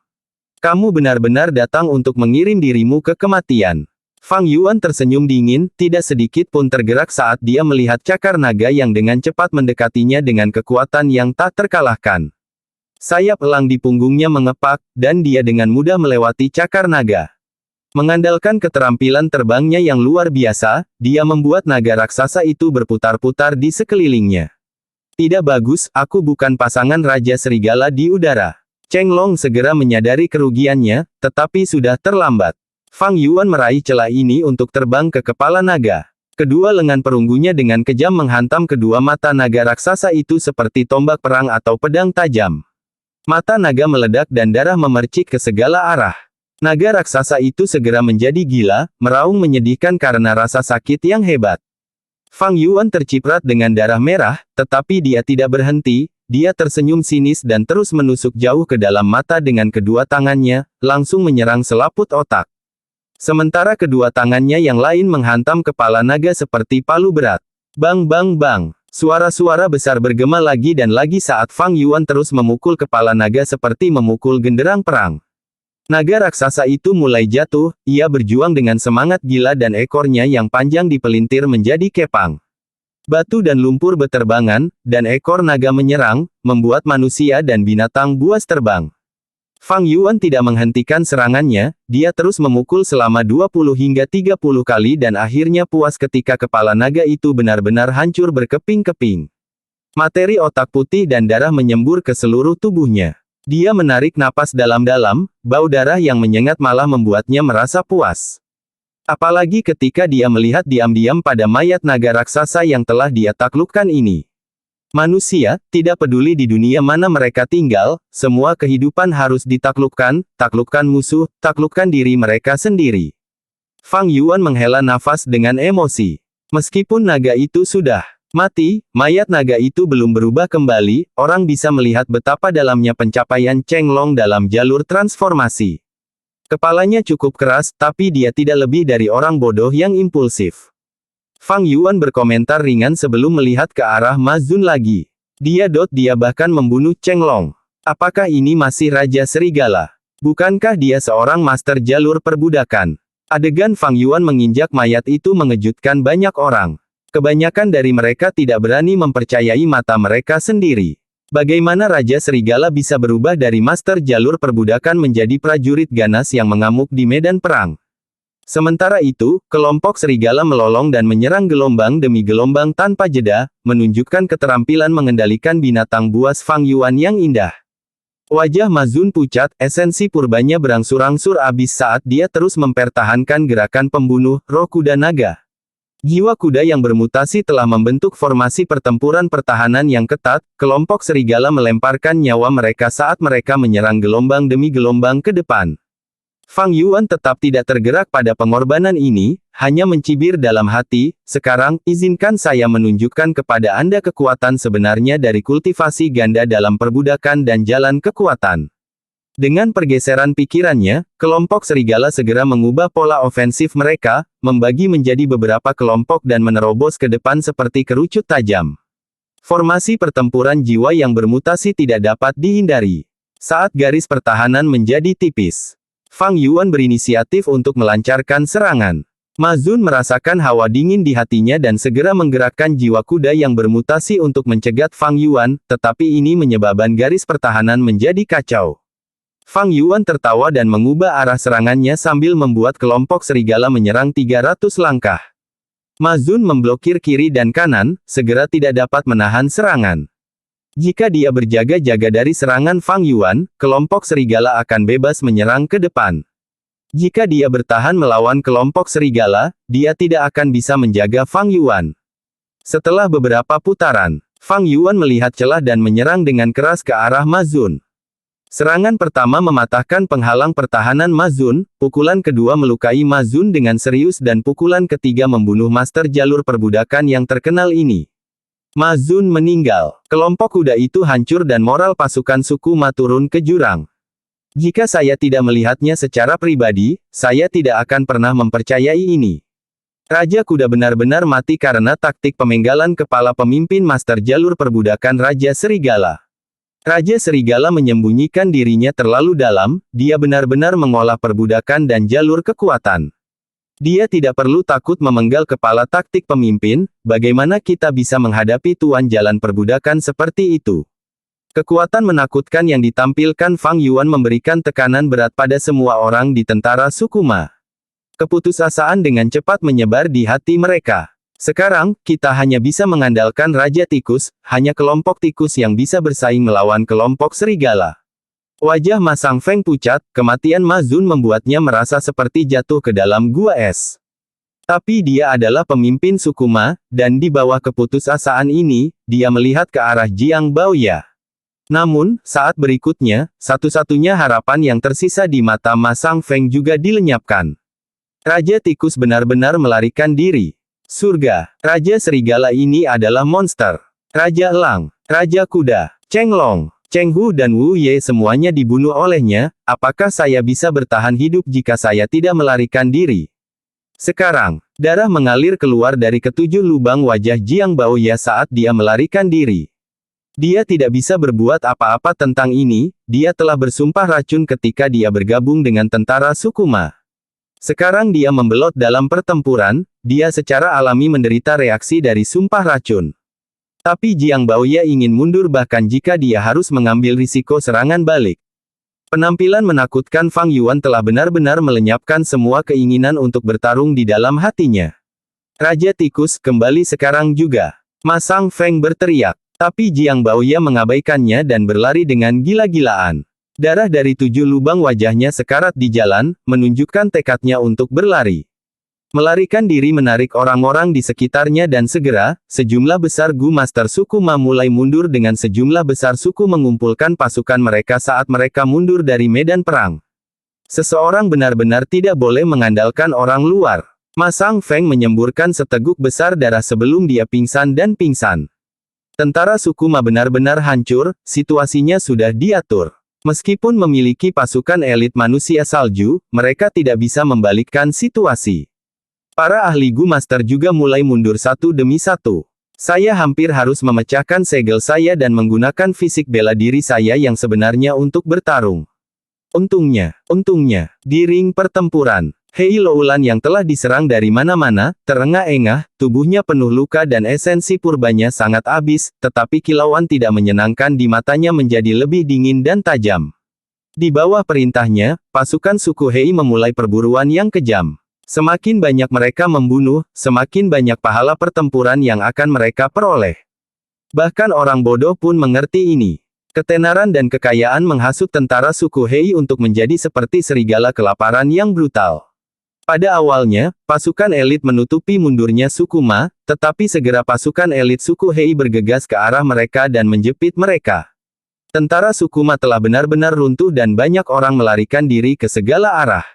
Speaker 1: Kamu benar-benar datang untuk mengirim dirimu ke kematian. Fang Yuan tersenyum dingin, tidak sedikit pun tergerak saat dia melihat cakar naga yang dengan cepat mendekatinya dengan kekuatan yang tak terkalahkan. Sayap elang di punggungnya mengepak, dan dia dengan mudah melewati cakar naga. Mengandalkan keterampilan terbangnya yang luar biasa, dia membuat naga raksasa itu berputar-putar di sekelilingnya. Tidak bagus, aku bukan pasangan Raja Serigala di udara. Cheng Long segera menyadari kerugiannya, tetapi sudah terlambat. Fang Yuan meraih celah ini untuk terbang ke kepala naga. Kedua lengan perunggunya dengan kejam menghantam kedua mata naga raksasa itu seperti tombak perang atau pedang tajam. Mata naga meledak dan darah memercik ke segala arah. Naga raksasa itu segera menjadi gila, meraung menyedihkan karena rasa sakit yang hebat. Fang Yuan terciprat dengan darah merah, tetapi dia tidak berhenti. Dia tersenyum sinis dan terus menusuk jauh ke dalam mata dengan kedua tangannya, langsung menyerang selaput otak. Sementara kedua tangannya yang lain menghantam kepala naga seperti palu berat. Bang bang bang. Suara-suara besar bergema lagi dan lagi saat Fang Yuan terus memukul kepala naga seperti memukul genderang perang. Naga raksasa itu mulai jatuh, ia berjuang dengan semangat gila dan ekornya yang panjang dipelintir menjadi kepang. Batu dan lumpur beterbangan, dan ekor naga menyerang, membuat manusia dan binatang buas terbang. Fang Yuan tidak menghentikan serangannya, dia terus memukul selama 20 hingga 30 kali dan akhirnya puas ketika kepala naga itu benar-benar hancur berkeping-keping. Materi otak putih dan darah menyembur ke seluruh tubuhnya. Dia menarik napas dalam-dalam, bau darah yang menyengat malah membuatnya merasa puas. Apalagi ketika dia melihat diam-diam pada mayat naga raksasa yang telah dia taklukkan ini. Manusia, tidak peduli di dunia mana mereka tinggal, semua kehidupan harus ditaklukkan, taklukkan musuh, taklukkan diri mereka sendiri. Fang Yuan menghela nafas dengan emosi. Meskipun naga itu sudah mati, mayat naga itu belum berubah kembali, orang bisa melihat betapa dalamnya pencapaian Cheng Long dalam jalur transformasi. Kepalanya cukup keras, tapi dia tidak lebih dari orang bodoh yang impulsif. Fang Yuan berkomentar ringan sebelum melihat ke arah Ma Zun lagi. Dia bahkan membunuh Cheng Long. Apakah ini masih Raja Serigala? Bukankah dia seorang master jalur perbudakan? Adegan Fang Yuan menginjak mayat itu mengejutkan banyak orang. Kebanyakan dari mereka tidak berani mempercayai mata mereka sendiri. Bagaimana Raja Serigala bisa berubah dari master jalur perbudakan menjadi prajurit ganas yang mengamuk di medan perang? Sementara itu, kelompok serigala melolong dan menyerang gelombang demi gelombang tanpa jeda, menunjukkan keterampilan mengendalikan binatang buas Fang Yuan yang indah. Wajah Ma Zun pucat, esensi purbanya berangsur-angsur habis saat dia terus mempertahankan gerakan pembunuh, roh kuda naga. Jiwa kuda yang bermutasi telah membentuk formasi pertempuran pertahanan yang ketat. Kelompok serigala melemparkan nyawa mereka saat mereka menyerang gelombang demi gelombang ke depan. Fang Yuan tetap tidak tergerak pada pengorbanan ini, hanya mencibir dalam hati. Sekarang, izinkan saya menunjukkan kepada Anda kekuatan sebenarnya dari kultivasi ganda dalam perbudakan dan jalan kekuatan. Dengan pergeseran pikirannya, kelompok serigala segera mengubah pola ofensif mereka, membagi menjadi beberapa kelompok dan menerobos ke depan seperti kerucut tajam. Formasi pertempuran jiwa yang bermutasi tidak dapat dihindari. Saat garis pertahanan menjadi tipis, Fang Yuan berinisiatif untuk melancarkan serangan. Ma Zun merasakan hawa dingin di hatinya dan segera menggerakkan jiwa kuda yang bermutasi untuk mencegat Fang Yuan, tetapi ini menyebabkan garis pertahanan menjadi kacau. Fang Yuan tertawa dan mengubah arah serangannya sambil membuat kelompok serigala menyerang 300 langkah. Ma Zun memblokir kiri dan kanan, segera tidak dapat menahan serangan. Jika dia berjaga-jaga dari serangan Fang Yuan, kelompok serigala akan bebas menyerang ke depan. Jika dia bertahan melawan kelompok serigala, dia tidak akan bisa menjaga Fang Yuan. Setelah beberapa putaran, Fang Yuan melihat celah dan menyerang dengan keras ke arah Ma Zun. Serangan pertama mematahkan penghalang pertahanan Ma Zun, pukulan kedua melukai Ma Zun dengan serius dan pukulan ketiga membunuh master jalur perbudakan yang terkenal ini. Ma Zun meninggal. Kelompok kuda itu hancur dan moral pasukan suku Ma turun ke jurang. Jika saya tidak melihatnya secara pribadi, saya tidak akan pernah mempercayai ini. Raja kuda benar-benar mati karena taktik pemenggalan kepala pemimpin master jalur perbudakan Raja Serigala. Raja Serigala menyembunyikan dirinya terlalu dalam, dia benar-benar mengolah perbudakan dan jalur kekuatan. Dia tidak perlu takut memenggal kepala taktik pemimpin. Bagaimana kita bisa menghadapi tuan jalan perbudakan seperti itu? Kekuatan menakutkan yang ditampilkan Fang Yuan memberikan tekanan berat pada semua orang di tentara suku Ma. Keputusasaan dengan cepat menyebar di hati mereka. Sekarang, kita hanya bisa mengandalkan Raja Tikus, hanya kelompok tikus yang bisa bersaing melawan kelompok serigala. Wajah Ma Sang Feng pucat, kematian Ma Zun membuatnya merasa seperti jatuh ke dalam gua es. Tapi dia adalah pemimpin suku Ma, dan di bawah keputusasaan ini, dia melihat ke arah Jiang Baoya. Namun, saat berikutnya, satu-satunya harapan yang tersisa di mata Ma Sang Feng juga dilenyapkan. Raja Tikus benar-benar melarikan diri. Surga, Raja Serigala ini adalah monster. Raja Elang, Raja Kuda, Cheng Long, Cheng Hu dan Wu Ye semuanya dibunuh olehnya. Apakah saya bisa bertahan hidup jika saya tidak melarikan diri? Sekarang, darah mengalir keluar dari ketujuh lubang wajah Jiang Baoya saat dia melarikan diri. Dia tidak bisa berbuat apa-apa tentang ini, dia telah bersumpah racun ketika dia bergabung dengan tentara suku Ma. Sekarang dia membelot dalam pertempuran, dia secara alami menderita reaksi dari sumpah racun. Tapi Jiang Baoya ingin mundur bahkan jika dia harus mengambil risiko serangan balik. Penampilan menakutkan Fang Yuan telah benar-benar melenyapkan semua keinginan untuk bertarung di dalam hatinya. Raja Tikus, kembali sekarang juga. Ma Sang Feng berteriak. Tapi Jiang Baoya mengabaikannya dan berlari dengan gila-gilaan. Darah dari 7 lubang wajahnya sekarat di jalan, menunjukkan tekadnya untuk berlari. Melarikan diri menarik orang-orang di sekitarnya dan segera, sejumlah besar Gu Master suku Ma mulai mundur dengan sejumlah besar suku mengumpulkan pasukan mereka saat mereka mundur dari medan perang. Seseorang benar-benar tidak boleh mengandalkan orang luar. Ma Sang Feng menyemburkan seteguk besar darah sebelum dia pingsan dan pingsan. Tentara suku Ma benar-benar hancur, situasinya sudah diatur. Meskipun memiliki pasukan elit manusia salju, mereka tidak bisa membalikkan situasi. Para ahli Gu Master juga mulai mundur satu demi satu. Saya hampir harus memecahkan segel saya dan menggunakan fisik bela diri saya yang sebenarnya untuk bertarung. Untungnya, di ring pertempuran, Hei Loulan yang telah diserang dari mana-mana, terengah-engah, tubuhnya penuh luka dan esensi purbanya sangat habis, tetapi kilauan tidak menyenangkan di matanya menjadi lebih dingin dan tajam. Di bawah perintahnya, pasukan suku Hei memulai perburuan yang kejam. Semakin banyak mereka membunuh, semakin banyak pahala pertempuran yang akan mereka peroleh. Bahkan orang bodoh pun mengerti ini. Ketenaran dan kekayaan menghasut tentara suku Hei untuk menjadi seperti serigala kelaparan yang brutal. Pada awalnya, pasukan elit menutupi mundurnya suku Ma, tetapi segera pasukan elit suku Hei bergegas ke arah mereka dan menjepit mereka. Tentara suku Ma telah benar-benar runtuh dan banyak orang melarikan diri ke segala arah.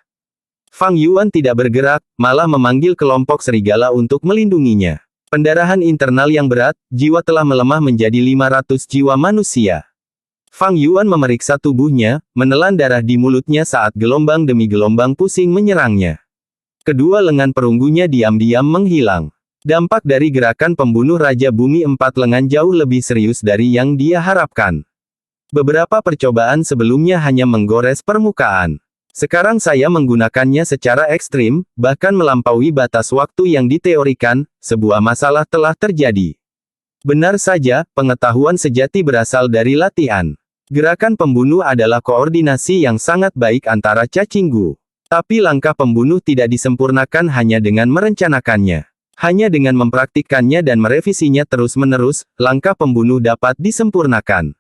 Speaker 1: Fang Yuan tidak bergerak, malah memanggil kelompok serigala untuk melindunginya. Pendarahan internal yang berat, jiwa telah melemah menjadi 500 jiwa manusia. Fang Yuan memeriksa tubuhnya, menelan darah di mulutnya saat gelombang demi gelombang pusing menyerangnya. Kedua lengan perunggunya diam-diam menghilang. Dampak dari gerakan pembunuh Raja Bumi Empat Lengan jauh lebih serius dari yang dia harapkan. Beberapa percobaan sebelumnya hanya menggores permukaan. Sekarang saya menggunakannya secara ekstrim, bahkan melampaui batas waktu yang diteorikan, sebuah masalah telah terjadi. Benar saja, pengetahuan sejati berasal dari latihan. Gerakan pembunuh adalah koordinasi yang sangat baik antara cacing gu. Tapi langkah pembunuh tidak disempurnakan hanya dengan merencanakannya. Hanya dengan mempraktikkannya dan merevisinya terus-menerus, langkah pembunuh dapat disempurnakan.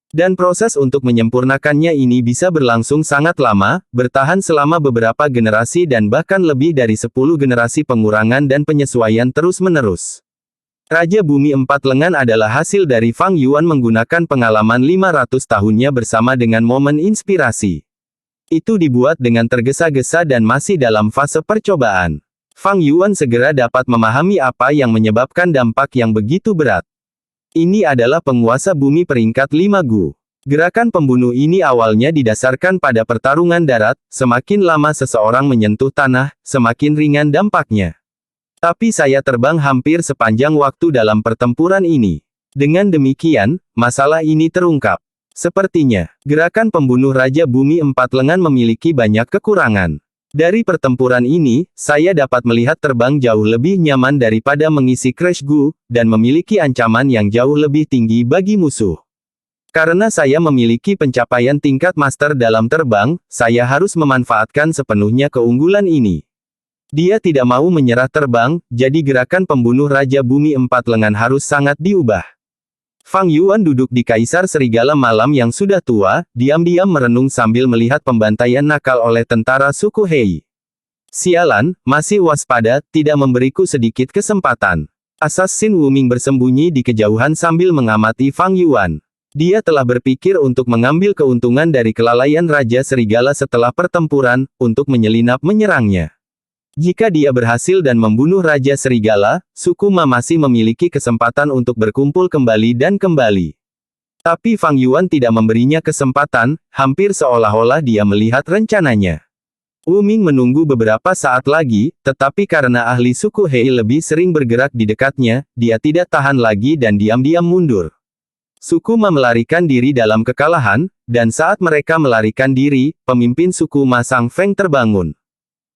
Speaker 1: Dan proses untuk menyempurnakannya ini bisa berlangsung sangat lama, bertahan selama beberapa generasi dan bahkan lebih dari 10 generasi pengurangan dan penyesuaian terus-menerus. Raja Bumi Empat Lengan adalah hasil dari Fang Yuan menggunakan pengalaman 500 tahunnya bersama dengan momen inspirasi. Itu dibuat dengan tergesa-gesa dan masih dalam fase percobaan. Fang Yuan segera dapat memahami apa yang menyebabkan dampak yang begitu berat. Ini adalah penguasa bumi peringkat 5 gu. Gerakan pembunuh ini awalnya didasarkan pada pertarungan darat, semakin lama seseorang menyentuh tanah, semakin ringan dampaknya. Tapi saya terbang hampir sepanjang waktu dalam pertempuran ini. Dengan demikian, masalah ini terungkap. Sepertinya, gerakan pembunuh Raja Bumi Empat Lengan memiliki banyak kekurangan. Dari pertempuran ini, saya dapat melihat terbang jauh lebih nyaman daripada mengisi Crash Gu, dan memiliki ancaman yang jauh lebih tinggi bagi musuh. Karena saya memiliki pencapaian tingkat master dalam terbang, saya harus memanfaatkan sepenuhnya keunggulan ini. Dia tidak mau menyerah terbang, jadi gerakan pembunuh Raja Bumi Empat Lengan harus sangat diubah. Fang Yuan duduk di Kaisar Serigala Malam yang sudah tua, diam-diam merenung sambil melihat pembantaian nakal oleh tentara suku Hei. Sialan, masih waspada, tidak memberiku sedikit kesempatan. Assassin Wu Ming bersembunyi di kejauhan sambil mengamati Fang Yuan. Dia telah berpikir untuk mengambil keuntungan dari kelalaian Raja Serigala setelah pertempuran, untuk menyelinap menyerangnya. Jika dia berhasil dan membunuh Raja Serigala, suku Ma masih memiliki kesempatan untuk berkumpul kembali dan kembali. Tapi Fang Yuan tidak memberinya kesempatan, hampir seolah-olah dia melihat rencananya. Wu Ming menunggu beberapa saat lagi, tetapi karena ahli suku Hei lebih sering bergerak di dekatnya, dia tidak tahan lagi dan diam-diam mundur. Suku Ma melarikan diri dalam kekalahan, dan saat mereka melarikan diri, pemimpin suku Ma Sang Feng terbangun.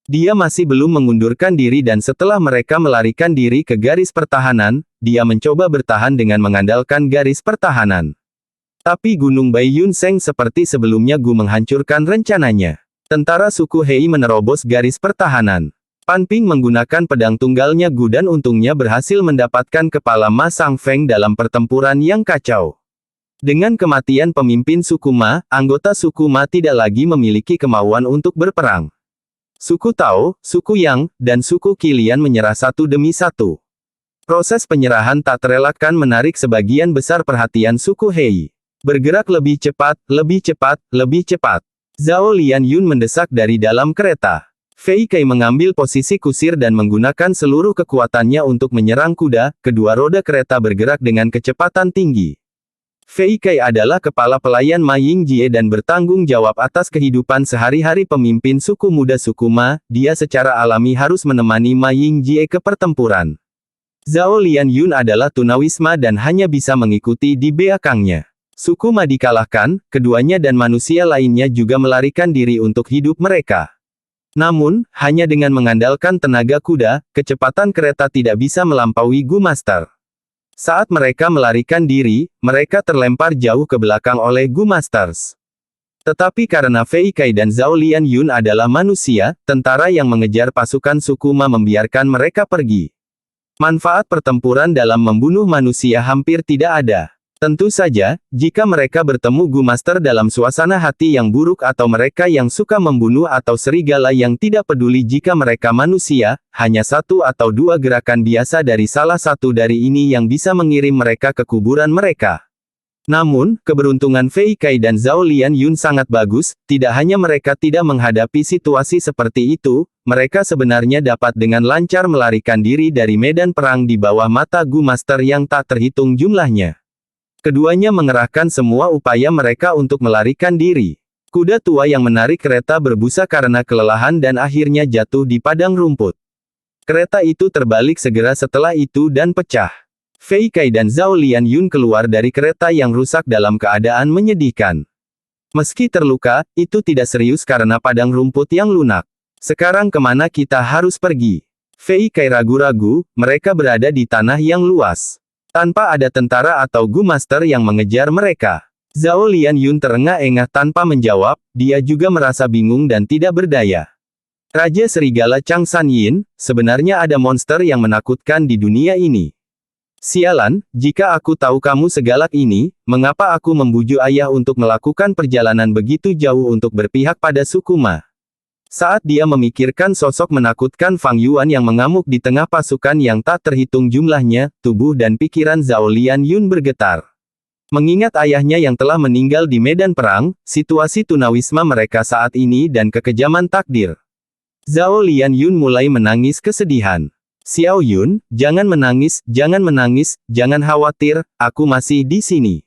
Speaker 1: Dia masih belum mengundurkan diri dan setelah mereka melarikan diri ke garis pertahanan, dia mencoba bertahan dengan mengandalkan garis pertahanan. Tapi Gunung Bai Yun Seng seperti sebelumnya Gu menghancurkan rencananya. Tentara suku Hei menerobos garis pertahanan. Pan Ping menggunakan pedang tunggalnya Gu dan untungnya berhasil mendapatkan kepala Ma Sang Feng dalam pertempuran yang kacau. Dengan kematian pemimpin suku Ma, anggota suku Ma tidak lagi memiliki kemauan untuk berperang. Suku Tao, suku Yang, dan suku Qilian menyerah satu demi satu. Proses penyerahan tak terelakkan menarik sebagian besar perhatian suku Hei. Bergerak lebih cepat, lebih cepat, lebih cepat. Zhao Lian Yun mendesak dari dalam kereta. Fei Kai mengambil posisi kusir dan menggunakan seluruh kekuatannya untuk menyerang kuda, kedua roda kereta bergerak dengan kecepatan tinggi. Fei Kai adalah kepala pelayan Ma Yingjie dan bertanggung jawab atas kehidupan sehari-hari pemimpin suku muda suku Ma, dia secara alami harus menemani Ma Yingjie ke pertempuran. Zhao Lian Yun adalah tunawisma dan hanya bisa mengikuti di belakangnya. Suku Ma dikalahkan, keduanya dan manusia lainnya juga melarikan diri untuk hidup mereka. Namun, hanya dengan mengandalkan tenaga kuda, kecepatan kereta tidak bisa melampaui Gu Master. Saat mereka melarikan diri, mereka terlempar jauh ke belakang oleh Gu Masters. Tetapi karena Fei Kai dan Zhao Lian Yun adalah manusia, tentara yang mengejar pasukan suku Ma membiarkan mereka pergi. Manfaat pertempuran dalam membunuh manusia hampir tidak ada. Tentu saja, jika mereka bertemu Gu Master dalam suasana hati yang buruk atau mereka yang suka membunuh atau serigala yang tidak peduli jika mereka manusia, hanya satu atau dua gerakan biasa dari salah satu dari ini yang bisa mengirim mereka ke kuburan mereka. Namun, keberuntungan Fei Kai dan Zhao Lianyun sangat bagus, tidak hanya mereka tidak menghadapi situasi seperti itu, mereka sebenarnya dapat dengan lancar melarikan diri dari medan perang di bawah mata Gu Master yang tak terhitung jumlahnya. Keduanya mengerahkan semua upaya mereka untuk melarikan diri. Kuda tua yang menarik kereta berbusa karena kelelahan dan akhirnya jatuh di padang rumput. Kereta itu terbalik segera setelah itu dan pecah. Fei Kai dan Zhao Lianyun keluar dari kereta yang rusak dalam keadaan menyedihkan. Meski terluka, itu tidak serius karena padang rumput yang lunak. Sekarang kemana kita harus pergi? Fei Kai ragu-ragu, mereka berada di tanah yang luas. Tanpa ada tentara atau Gu Master yang mengejar mereka. Zhao Lianyun terengah-engah tanpa menjawab, dia juga merasa bingung dan tidak berdaya. Raja Serigala Chang Sanyin, sebenarnya ada monster yang menakutkan di dunia ini. Sialan, jika aku tahu kamu segalak ini, mengapa aku membujuk ayah untuk melakukan perjalanan begitu jauh untuk berpihak pada suku Ma? Saat dia memikirkan sosok menakutkan Fang Yuan yang mengamuk di tengah pasukan yang tak terhitung jumlahnya, tubuh dan pikiran Zhao Lianyun bergetar. Mengingat ayahnya yang telah meninggal di medan perang, situasi tunawisma mereka saat ini dan kekejaman takdir. Zhao Lianyun mulai menangis kesedihan. Xiao Yun, jangan menangis, jangan khawatir, aku masih di sini.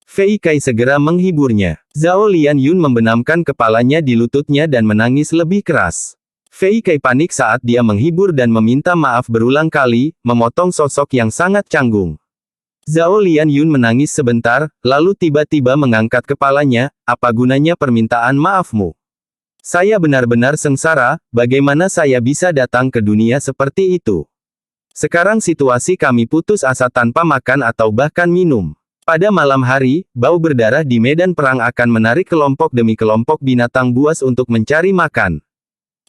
Speaker 1: Fei Kai segera menghiburnya. Zhao Lianyun membenamkan kepalanya di lututnya dan menangis lebih keras. Fei Kai panik saat dia menghibur dan meminta maaf berulang kali, memotong sosok yang sangat canggung. Zhao Lianyun menangis sebentar, lalu tiba-tiba mengangkat kepalanya, apa gunanya permintaan maafmu? Saya benar-benar sengsara, bagaimana saya bisa datang ke dunia seperti itu? Sekarang situasi kami putus asa tanpa makan atau bahkan minum. Pada malam hari, bau berdarah di medan perang akan menarik kelompok demi kelompok binatang buas untuk mencari makan.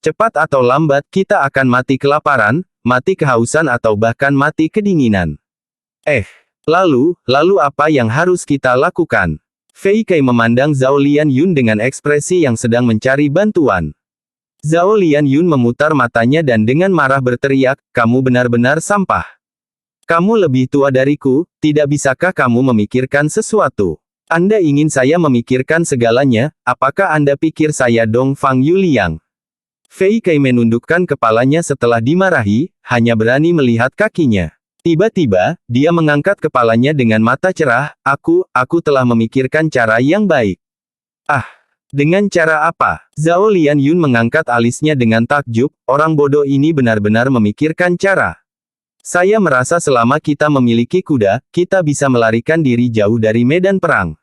Speaker 1: Cepat atau lambat, kita akan mati kelaparan, mati kehausan atau bahkan mati kedinginan. Lalu apa yang harus kita lakukan? Fei Kai memandang Zhao Lianyun dengan ekspresi yang sedang mencari bantuan. Zhao Lianyun memutar matanya dan dengan marah berteriak, kamu benar-benar sampah. Kamu lebih tua dariku, tidak bisakah kamu memikirkan sesuatu? Anda ingin saya memikirkan segalanya, apakah Anda pikir saya Dong Fang Yuliang? Fei Kai menundukkan kepalanya setelah dimarahi, hanya berani melihat kakinya. Tiba-tiba, dia mengangkat kepalanya dengan mata cerah, aku telah memikirkan cara yang baik. Dengan cara apa? Zhao Lianyun mengangkat alisnya dengan takjub, orang bodoh ini benar-benar memikirkan cara. Saya merasa selama kita memiliki kuda, kita bisa melarikan diri jauh dari medan perang.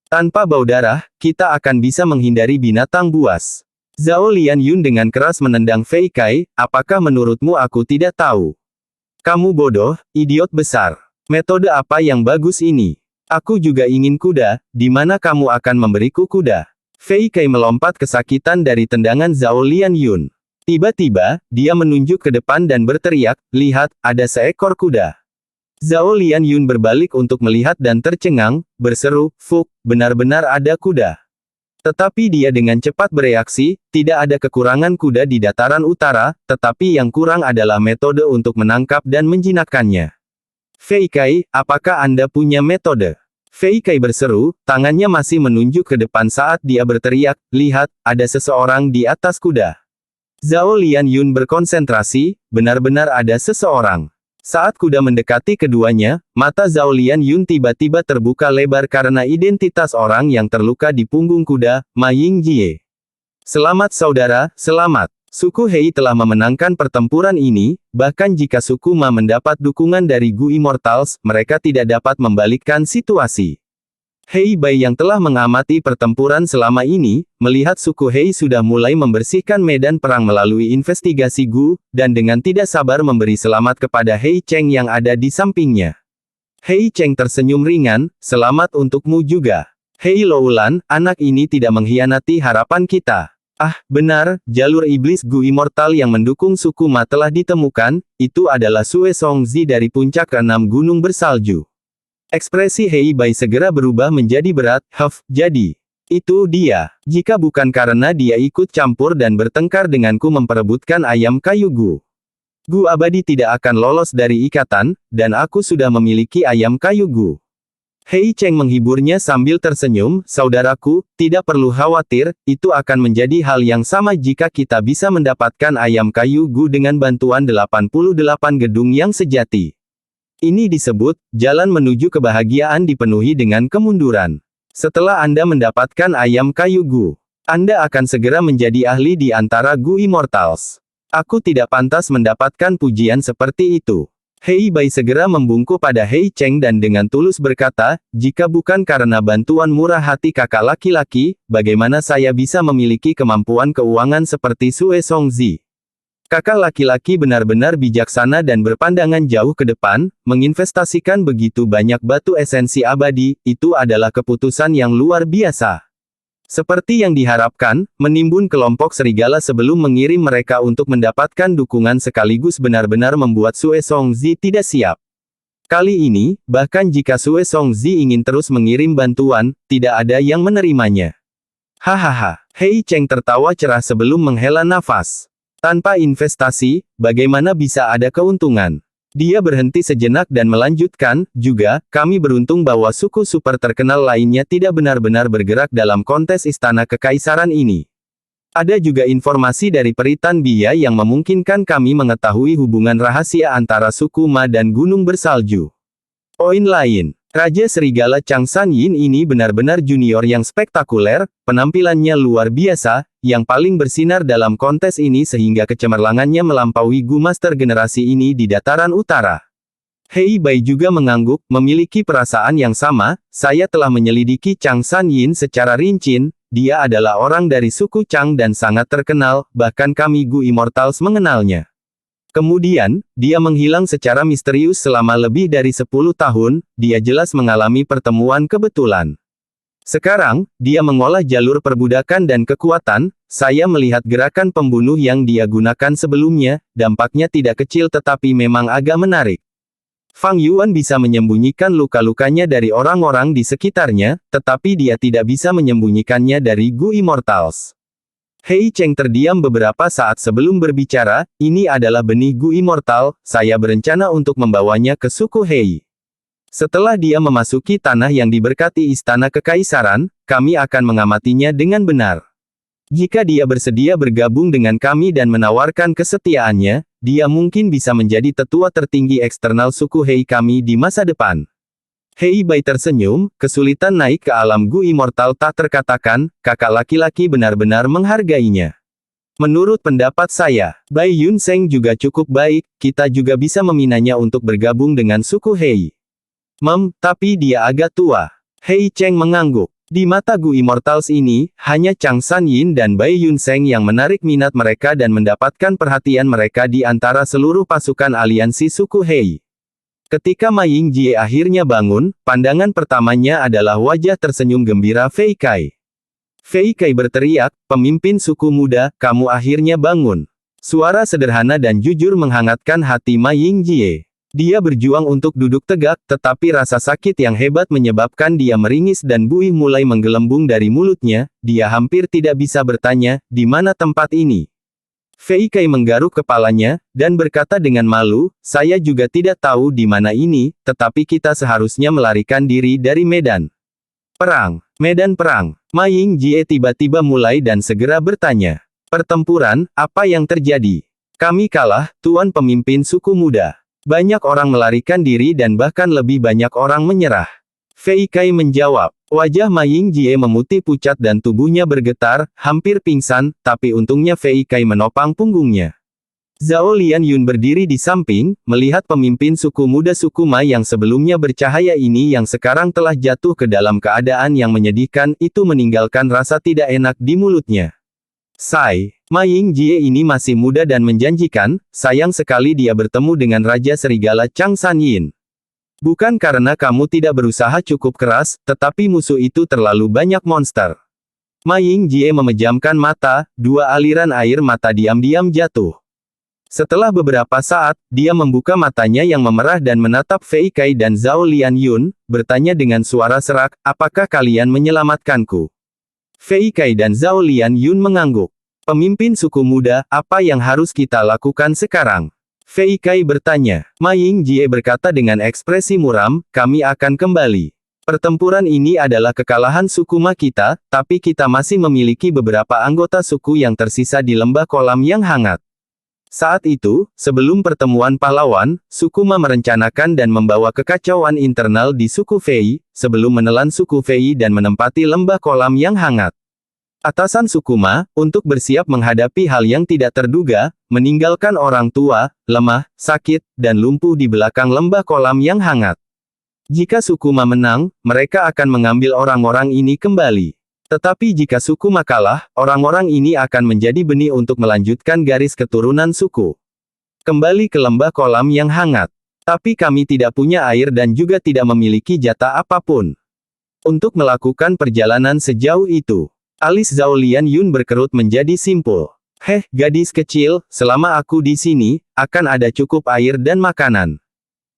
Speaker 1: Tanpa bau darah, kita akan bisa menghindari binatang buas. Zhao Lianyun dengan keras menendang Fei Kai, apakah menurutmu aku tidak tahu? Kamu bodoh, idiot besar. Metode apa yang bagus ini? Aku juga ingin kuda, di mana kamu akan memberiku kuda? Fei Kai melompat kesakitan dari tendangan Zhao Lianyun. Tiba-tiba, dia menunjuk ke depan dan berteriak, lihat, ada seekor kuda. Zhao Lianyun berbalik untuk melihat dan tercengang, berseru, Fuk, benar-benar ada kuda. Tetapi dia dengan cepat bereaksi, tidak ada kekurangan kuda di dataran utara, tetapi yang kurang adalah metode untuk menangkap dan menjinakkannya. Fei Kai, apakah Anda punya metode? Fei Kai berseru, tangannya masih menunjuk ke depan saat dia berteriak, lihat, ada seseorang di atas kuda. Zhao Lianyun berkonsentrasi, benar-benar ada seseorang. Saat kuda mendekati keduanya, mata Zhao Lianyun tiba-tiba terbuka lebar karena identitas orang yang terluka di punggung kuda, Ma Yingjie. Selamat saudara, selamat. Suku Hei telah memenangkan pertempuran ini, bahkan jika suku Ma mendapat dukungan dari Gu Immortals, mereka tidak dapat membalikkan situasi. Hei Bai yang telah mengamati pertempuran selama ini, melihat suku Hei sudah mulai membersihkan medan perang melalui investigasi Gu, dan dengan tidak sabar memberi selamat kepada Hei Cheng yang ada di sampingnya. Hei Cheng tersenyum ringan, selamat untukmu juga. Hei Loulan, anak ini tidak mengkhianati harapan kita. Benar, jalur iblis Gu Immortal yang mendukung suku Ma telah ditemukan, itu adalah Sue Songzi dari puncak ke-6 gunung bersalju. Ekspresi Hei Bai segera berubah menjadi berat. Jadi. Itu dia. Jika bukan karena dia ikut campur dan bertengkar denganku memperebutkan ayam kayu Gu. Gu abadi tidak akan lolos dari ikatan, dan aku sudah memiliki ayam kayu Gu. Hei Cheng menghiburnya sambil tersenyum, saudaraku, tidak perlu khawatir, itu akan menjadi hal yang sama jika kita bisa mendapatkan ayam kayu Gu dengan bantuan 88 gedung yang sejati. Ini disebut, jalan menuju kebahagiaan dipenuhi dengan kemunduran. Setelah Anda mendapatkan ayam kayu Gu, Anda akan segera menjadi ahli di antara Gu Immortals. Aku tidak pantas mendapatkan pujian seperti itu. Hei Bai segera membungkuk pada Hei Cheng dan dengan tulus berkata, jika bukan karena bantuan murah hati kakak laki-laki, bagaimana saya bisa memiliki kemampuan keuangan seperti Sue Songzi? Kakak laki-laki benar-benar bijaksana dan berpandangan jauh ke depan, menginvestasikan begitu banyak batu esensi abadi, itu adalah keputusan yang luar biasa. Seperti yang diharapkan, menimbun kelompok serigala sebelum mengirim mereka untuk mendapatkan dukungan sekaligus benar-benar membuat Sue Songzi tidak siap. Kali ini, bahkan jika Sue Songzi ingin terus mengirim bantuan, tidak ada yang menerimanya. Hahaha, Hei Cheng tertawa cerah sebelum menghela nafas. Tanpa investasi, bagaimana bisa ada keuntungan? Dia berhenti sejenak dan melanjutkan, juga, kami beruntung bahwa suku super terkenal lainnya tidak benar-benar bergerak dalam kontes istana kekaisaran ini. Ada juga informasi dari Peritan Bia yang memungkinkan kami mengetahui hubungan rahasia antara suku Ma dan Gunung Bersalju. Poin lain, Raja Serigala Changsan Yin ini benar-benar junior yang spektakuler, penampilannya luar biasa, yang paling bersinar dalam kontes ini sehingga kecemerlangannya melampaui Gu Master generasi ini di dataran utara. Hei Bai juga mengangguk, memiliki perasaan yang sama, saya telah menyelidiki Changsan Yin secara rinci, dia adalah orang dari suku Chang dan sangat terkenal, bahkan kami Gu Immortals mengenalnya. Kemudian, dia menghilang secara misterius selama lebih dari 10 tahun, dia jelas mengalami pertemuan kebetulan. Sekarang, dia mengolah jalur perbudakan dan kekuatan, saya melihat gerakan pembunuh yang dia gunakan sebelumnya, dampaknya tidak kecil tetapi memang agak menarik. Fang Yuan bisa menyembunyikan luka-lukanya dari orang-orang di sekitarnya, tetapi dia tidak bisa menyembunyikannya dari Gu Immortals. Hei Cheng terdiam beberapa saat sebelum berbicara, ini adalah benih Gu Immortal, saya berencana untuk membawanya ke suku Hei. Setelah dia memasuki tanah yang diberkati istana kekaisaran, kami akan mengamatinya dengan benar. Jika dia bersedia bergabung dengan kami dan menawarkan kesetiaannya, dia mungkin bisa menjadi tetua tertinggi eksternal suku Hei kami di masa depan. Hei Bai tersenyum, kesulitan naik ke alam Gu Immortal tak terkatakan, kakak laki-laki benar-benar menghargainya. Menurut pendapat saya, Bai Yun Seng juga cukup baik, kita juga bisa meminanya untuk bergabung dengan suku Hei. Tapi dia agak tua. Hei Cheng mengangguk. Di mata Gu Immortals ini, hanya Changsan Yin dan Bai Yun Seng yang menarik minat mereka dan mendapatkan perhatian mereka di antara seluruh pasukan aliansi suku Hei. Ketika Ma Yingjie akhirnya bangun, pandangan pertamanya adalah wajah tersenyum gembira Fei Kai. Fei Kai berteriak, pemimpin suku muda, kamu akhirnya bangun. Suara sederhana dan jujur menghangatkan hati Ma Yingjie. Dia berjuang untuk duduk tegak, tetapi rasa sakit yang hebat menyebabkan dia meringis dan buih mulai menggelembung dari mulutnya, dia hampir tidak bisa bertanya, di mana tempat ini? Fei Kai menggaruk kepalanya, dan berkata dengan malu, saya juga tidak tahu di mana ini, tetapi kita seharusnya melarikan diri dari medan perang. Medan perang. Ma Yingjie tiba-tiba mulai dan segera bertanya. Pertempuran, apa yang terjadi? Kami kalah, Tuan Pemimpin Suku Muda. Banyak orang melarikan diri dan bahkan lebih banyak orang menyerah. Fei Kai menjawab. Wajah Ma Yingjie memutih pucat dan tubuhnya bergetar, hampir pingsan, tapi untungnya Fei Kai menopang punggungnya. Zhao Lian Yun berdiri di samping, melihat pemimpin suku muda suku Ma yang sebelumnya bercahaya ini yang sekarang telah jatuh ke dalam keadaan yang menyedihkan, itu meninggalkan rasa tidak enak di mulutnya. Ma Yingjie ini masih muda dan menjanjikan, sayang sekali dia bertemu dengan Raja Serigala Changsan Yin. Bukan karena kamu tidak berusaha cukup keras, tetapi musuh itu terlalu banyak monster. Ma Yingjie memejamkan mata, dua aliran air mata diam-diam jatuh. Setelah beberapa saat, dia membuka matanya yang memerah dan menatap Fei Kai dan Zhao Lianyun, bertanya dengan suara serak, apakah kalian menyelamatkanku? Fei Kai dan Zhao Lianyun mengangguk. Pemimpin suku muda, apa yang harus kita lakukan sekarang? Fei Kai bertanya. Ma Yingjie berkata dengan ekspresi muram, kami akan kembali. Pertempuran ini adalah kekalahan suku Ma kita, tapi kita masih memiliki beberapa anggota suku yang tersisa di lembah kolam yang hangat. Saat itu, sebelum pertemuan pahlawan, suku Ma merencanakan dan membawa kekacauan internal di suku Fei, sebelum menelan suku Fei dan menempati lembah kolam yang hangat. Atasan suku Ma, untuk bersiap menghadapi hal yang tidak terduga, meninggalkan orang tua, lemah, sakit, dan lumpuh di belakang lembah kolam yang hangat. Jika suku Ma menang, mereka akan mengambil orang-orang ini kembali. Tetapi jika suku Ma kalah, orang-orang ini akan menjadi benih untuk melanjutkan garis keturunan suku. Kembali ke lembah kolam yang hangat. Tapi kami tidak punya air dan juga tidak memiliki jatah apapun. Untuk melakukan perjalanan sejauh itu, alis Zhao Lianyun berkerut menjadi simpul. Heh, gadis kecil, selama aku di sini, akan ada cukup air dan makanan.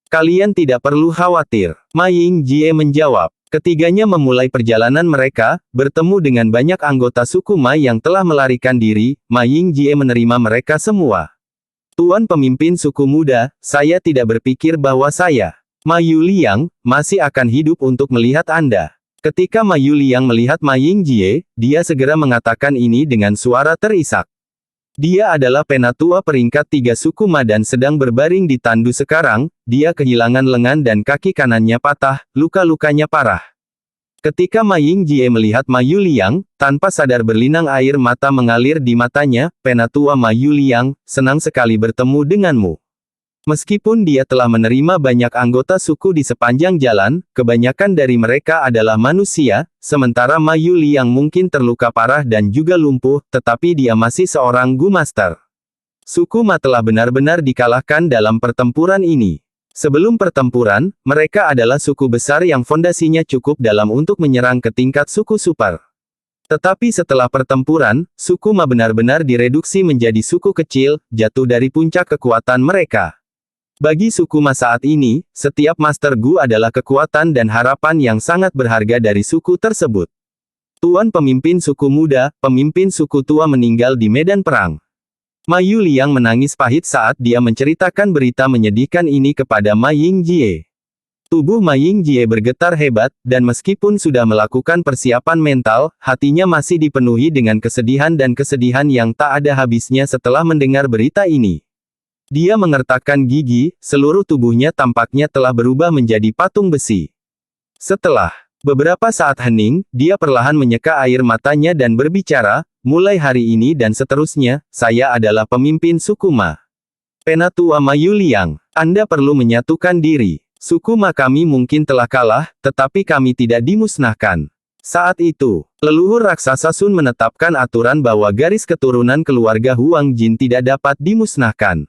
Speaker 1: Kalian tidak perlu khawatir. Ma Yingjie menjawab. Ketiganya memulai perjalanan mereka, bertemu dengan banyak anggota suku Ma yang telah melarikan diri. Ma Yingjie menerima mereka semua. Tuan pemimpin suku muda, saya tidak berpikir bahwa saya, Ma Yuliang, masih akan hidup untuk melihat Anda. Ketika Ma Yuliang melihat Ma Yingjie, dia segera mengatakan ini dengan suara terisak. Dia adalah penatua peringkat 3 suku Ma dan sedang berbaring di tandu sekarang, dia kehilangan lengan dan kaki kanannya patah, luka-lukanya parah. Ketika Ma Yingjie melihat Ma Yuliang, tanpa sadar berlinang air mata mengalir di matanya, penatua Ma Yuliang, senang sekali bertemu denganmu. Meskipun dia telah menerima banyak anggota suku di sepanjang jalan, kebanyakan dari mereka adalah manusia, sementara Ma Yuliang mungkin terluka parah dan juga lumpuh, tetapi dia masih seorang Gu Master. Suku Ma telah benar-benar dikalahkan dalam pertempuran ini. Sebelum pertempuran, mereka adalah suku besar yang fondasinya cukup dalam untuk menyerang ke tingkat suku super. Tetapi setelah pertempuran, suku Ma benar-benar direduksi menjadi suku kecil, jatuh dari puncak kekuatan mereka. Bagi suku Ma saat ini, setiap Master Gu adalah kekuatan dan harapan yang sangat berharga dari suku tersebut. Tuan pemimpin suku muda, pemimpin suku tua meninggal di medan perang. Ma Yuliang menangis pahit saat dia menceritakan berita menyedihkan ini kepada Ma Yingjie. Tubuh Ma Yingjie bergetar hebat, dan meskipun sudah melakukan persiapan mental, hatinya masih dipenuhi dengan kesedihan dan kesedihan yang tak ada habisnya setelah mendengar berita ini. Dia mengertakkan gigi, seluruh tubuhnya tampaknya telah berubah menjadi patung besi. Setelah beberapa saat hening, dia perlahan menyeka air matanya dan berbicara, mulai hari ini dan seterusnya, saya adalah pemimpin suku Ma. Penatua Ma Yuliang, Anda perlu menyatukan diri. Suku Ma kami mungkin telah kalah, tetapi kami tidak dimusnahkan. Saat itu, leluhur raksasa Sun menetapkan aturan bahwa garis keturunan keluarga Huang Jin tidak dapat dimusnahkan.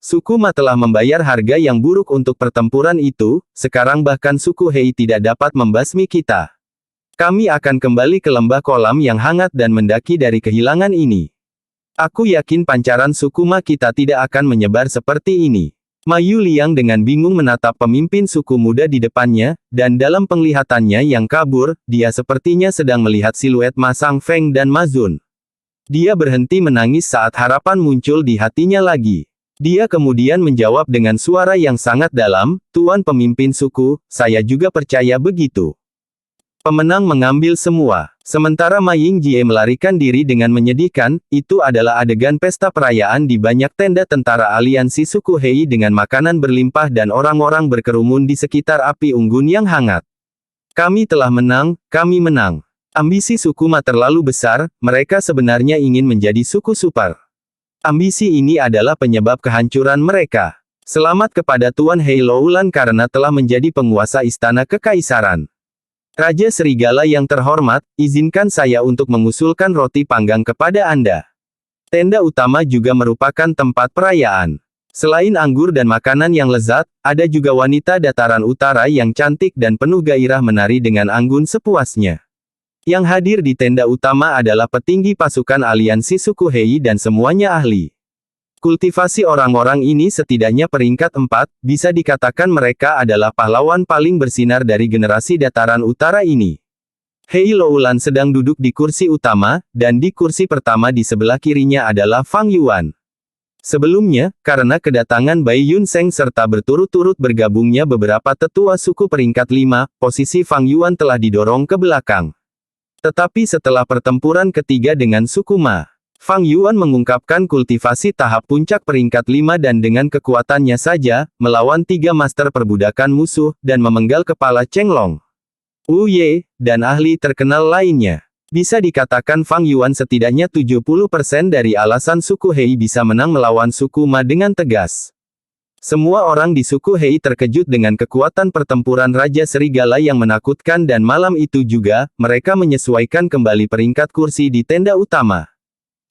Speaker 1: Suku Ma telah membayar harga yang buruk untuk pertempuran itu, sekarang bahkan suku Hei tidak dapat membasmi kita. Kami akan kembali ke lembah kolam yang hangat dan mendaki dari kehilangan ini. Aku yakin pancaran suku Ma kita tidak akan menyebar seperti ini. Ma Yuliang dengan bingung menatap pemimpin suku muda di depannya, dan dalam penglihatannya yang kabur, dia sepertinya sedang melihat siluet Ma Sang Feng dan Ma Zun. Dia berhenti menangis saat harapan muncul di hatinya lagi. Dia kemudian menjawab dengan suara yang sangat dalam, Tuan pemimpin suku, saya juga percaya begitu. Pemenang mengambil semua. Sementara Ma Yingjie melarikan diri dengan menyedihkan, itu adalah adegan pesta perayaan di banyak tenda tentara aliansi suku Hei dengan makanan berlimpah dan orang-orang berkerumun di sekitar api unggun yang hangat. Kami telah menang, kami menang. Ambisi suku Ma terlalu besar, mereka sebenarnya ingin menjadi suku super. Ambisi ini adalah penyebab kehancuran mereka. Selamat kepada Tuan Hei Loulan karena telah menjadi penguasa istana kekaisaran. Raja Serigala yang terhormat, izinkan saya untuk mengusulkan roti panggang kepada Anda. Tenda utama juga merupakan tempat perayaan. Selain anggur dan makanan yang lezat, ada juga wanita dataran utara yang cantik dan penuh gairah menari dengan anggun sepuasnya. Yang hadir di tenda utama adalah petinggi pasukan aliansi suku Hei dan semuanya ahli. Kultivasi orang-orang ini setidaknya peringkat 4, bisa dikatakan mereka adalah pahlawan paling bersinar dari generasi dataran utara ini. Hei Loulan sedang duduk di kursi utama, dan di kursi pertama di sebelah kirinya adalah Fang Yuan. Sebelumnya, karena kedatangan Bai Yunseng serta berturut-turut bergabungnya beberapa tetua suku peringkat 5, posisi Fang Yuan telah didorong ke belakang. Tetapi setelah pertempuran ketiga dengan suku Ma, Fang Yuan mengungkapkan kultivasi tahap puncak peringkat 5 dan dengan kekuatannya saja, melawan 3 master perbudakan musuh, dan memenggal kepala Cheng Long, Wu Ye, dan ahli terkenal lainnya. Bisa dikatakan Fang Yuan setidaknya 70% dari alasan suku Hei bisa menang melawan suku Ma dengan tegas. Semua orang di suku Hei terkejut dengan kekuatan pertempuran Raja Serigala yang menakutkan dan malam itu juga, mereka menyesuaikan kembali peringkat kursi di tenda utama.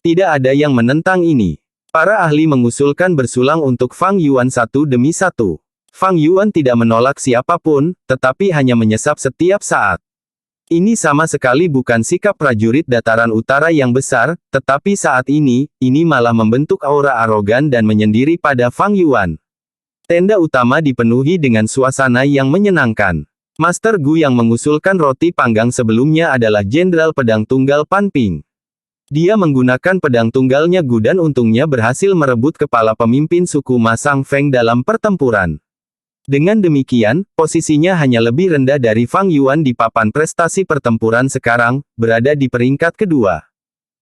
Speaker 1: Tidak ada yang menentang ini. Para ahli mengusulkan bersulang untuk Fang Yuan satu demi satu. Fang Yuan tidak menolak siapapun, tetapi hanya menyesap setiap saat. Ini sama sekali bukan sikap prajurit dataran utara yang besar, tetapi saat ini malah membentuk aura arogan dan menyendiri pada Fang Yuan. Tenda utama dipenuhi dengan suasana yang menyenangkan. Master Gu yang mengusulkan roti panggang sebelumnya adalah Jenderal Pedang Tunggal Pan Ping. Dia menggunakan pedang tunggalnya Gu dan untungnya berhasil merebut kepala pemimpin suku Ma Sang Feng dalam pertempuran. Dengan demikian, posisinya hanya lebih rendah dari Fang Yuan di papan prestasi pertempuran sekarang, berada di peringkat kedua.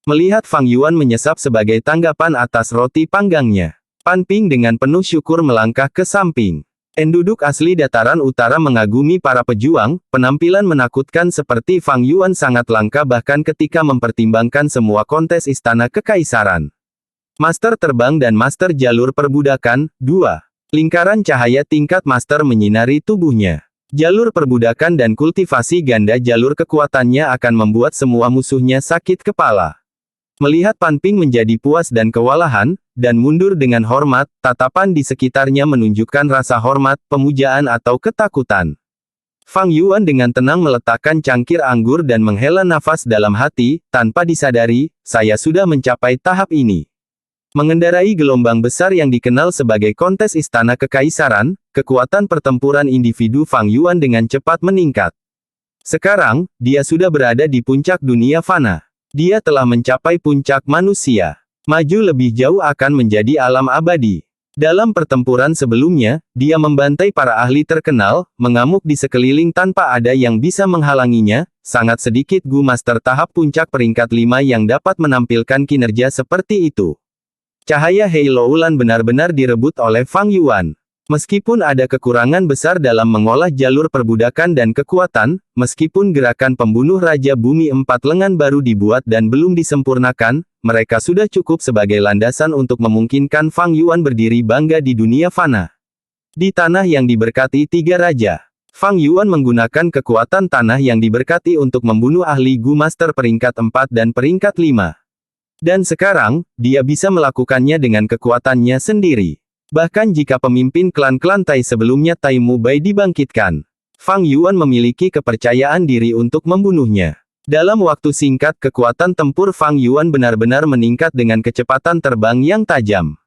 Speaker 1: Melihat Fang Yuan menyesap sebagai tanggapan atas roti panggangnya, Pan Ping dengan penuh syukur melangkah ke samping. Penduduk asli dataran utara mengagumi para pejuang, penampilan menakutkan seperti Fang Yuan sangat langka bahkan ketika mempertimbangkan semua kontes istana kekaisaran. Master terbang dan master jalur perbudakan, 2. Lingkaran cahaya tingkat master menyinari tubuhnya. Jalur perbudakan dan kultivasi ganda jalur kekuatannya akan membuat semua musuhnya sakit kepala. Melihat Pan Ping menjadi puas dan kewalahan, dan mundur dengan hormat, tatapan di sekitarnya menunjukkan rasa hormat, pemujaan atau ketakutan. Fang Yuan dengan tenang meletakkan cangkir anggur dan menghela nafas dalam hati, tanpa disadari, saya sudah mencapai tahap ini. Mengendarai gelombang besar yang dikenal sebagai kontes istana kekaisaran, kekuatan pertempuran individu Fang Yuan dengan cepat meningkat. Sekarang, dia sudah berada di puncak dunia fana. Dia telah mencapai puncak manusia. Maju lebih jauh akan menjadi alam abadi. Dalam pertempuran sebelumnya, dia membantai para ahli terkenal, mengamuk di sekeliling tanpa ada yang bisa menghalanginya. Sangat sedikit Gu Master tahap puncak peringkat 5 yang dapat menampilkan kinerja seperti itu. Cahaya Hei Loulan benar-benar direbut oleh Fang Yuan. Meskipun ada kekurangan besar dalam mengolah jalur perbudakan dan kekuatan, meskipun gerakan pembunuh Raja Bumi 4 lengan baru dibuat dan belum disempurnakan, mereka sudah cukup sebagai landasan untuk memungkinkan Fang Yuan berdiri bangga di dunia fana. Di tanah yang diberkati 3 raja, Fang Yuan menggunakan kekuatan tanah yang diberkati untuk membunuh ahli Gu Master peringkat 4 dan peringkat 5. Dan sekarang, dia bisa melakukannya dengan kekuatannya sendiri. Bahkan jika pemimpin klan-klan Tai sebelumnya Tai Mu Bai dibangkitkan, Fang Yuan memiliki kepercayaan diri untuk membunuhnya. Dalam waktu singkat kekuatan tempur Fang Yuan benar-benar meningkat dengan kecepatan terbang yang tajam.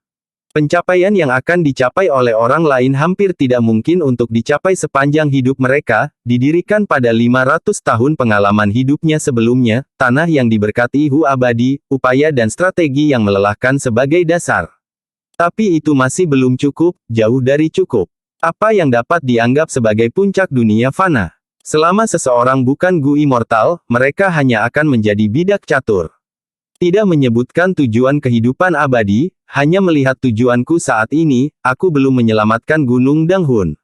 Speaker 1: Pencapaian yang akan dicapai oleh orang lain hampir tidak mungkin untuk dicapai sepanjang hidup mereka, didirikan pada 500 tahun pengalaman hidupnya sebelumnya, tanah yang diberkati Hu abadi, upaya dan strategi yang melelahkan sebagai dasar. Tapi itu masih belum cukup, jauh dari cukup. Apa yang dapat dianggap sebagai puncak dunia fana? Selama seseorang bukan Gu immortal, mereka hanya akan menjadi bidak catur. Tidak menyebutkan tujuan kehidupan abadi, hanya melihat tujuanku saat ini, aku belum menyelamatkan Gunung Danghun.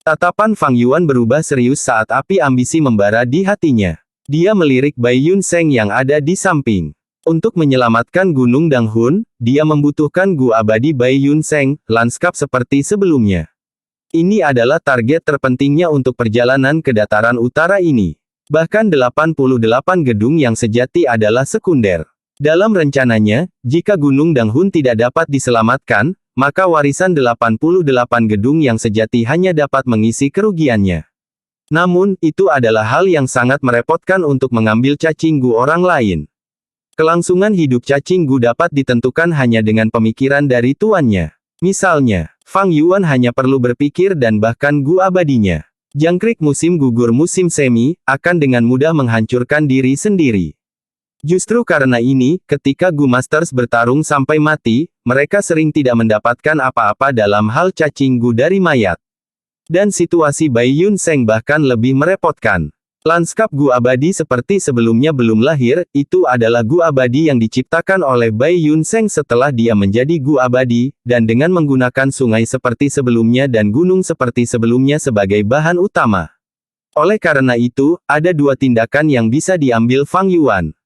Speaker 1: Tatapan Fang Yuan berubah serius saat api ambisi membara di hatinya. Dia melirik Bai Yunseng yang ada di samping. Untuk menyelamatkan Gunung Danghun, dia membutuhkan Gu abadi Bai Yunseng, lanskap seperti sebelumnya. Ini adalah target terpentingnya untuk perjalanan ke dataran utara ini. Bahkan 88 gedung yang sejati adalah sekunder. Dalam rencananya, jika Gunung Danghun tidak dapat diselamatkan, maka warisan 88 gedung yang sejati hanya dapat mengisi kerugiannya. Namun, itu adalah hal yang sangat merepotkan untuk mengambil cacing Gu orang lain. Kelangsungan hidup cacing gu dapat ditentukan hanya dengan pemikiran dari tuannya. Misalnya, Fang Yuan hanya perlu berpikir dan bahkan gu abadinya. Jangkrik musim gugur musim semi, akan dengan mudah menghancurkan diri sendiri. Justru karena ini, ketika Gu Masters bertarung sampai mati, mereka sering tidak mendapatkan apa-apa dalam hal cacing gu dari mayat. Dan situasi Bai Yun Seng bahkan lebih merepotkan. Lanskap gu abadi seperti sebelumnya belum lahir, itu adalah gu abadi yang diciptakan oleh Bai Yun Seng setelah dia menjadi gu abadi, dan dengan menggunakan sungai seperti sebelumnya dan gunung seperti sebelumnya sebagai bahan utama. Oleh karena itu, ada dua tindakan yang bisa diambil Fang Yuan.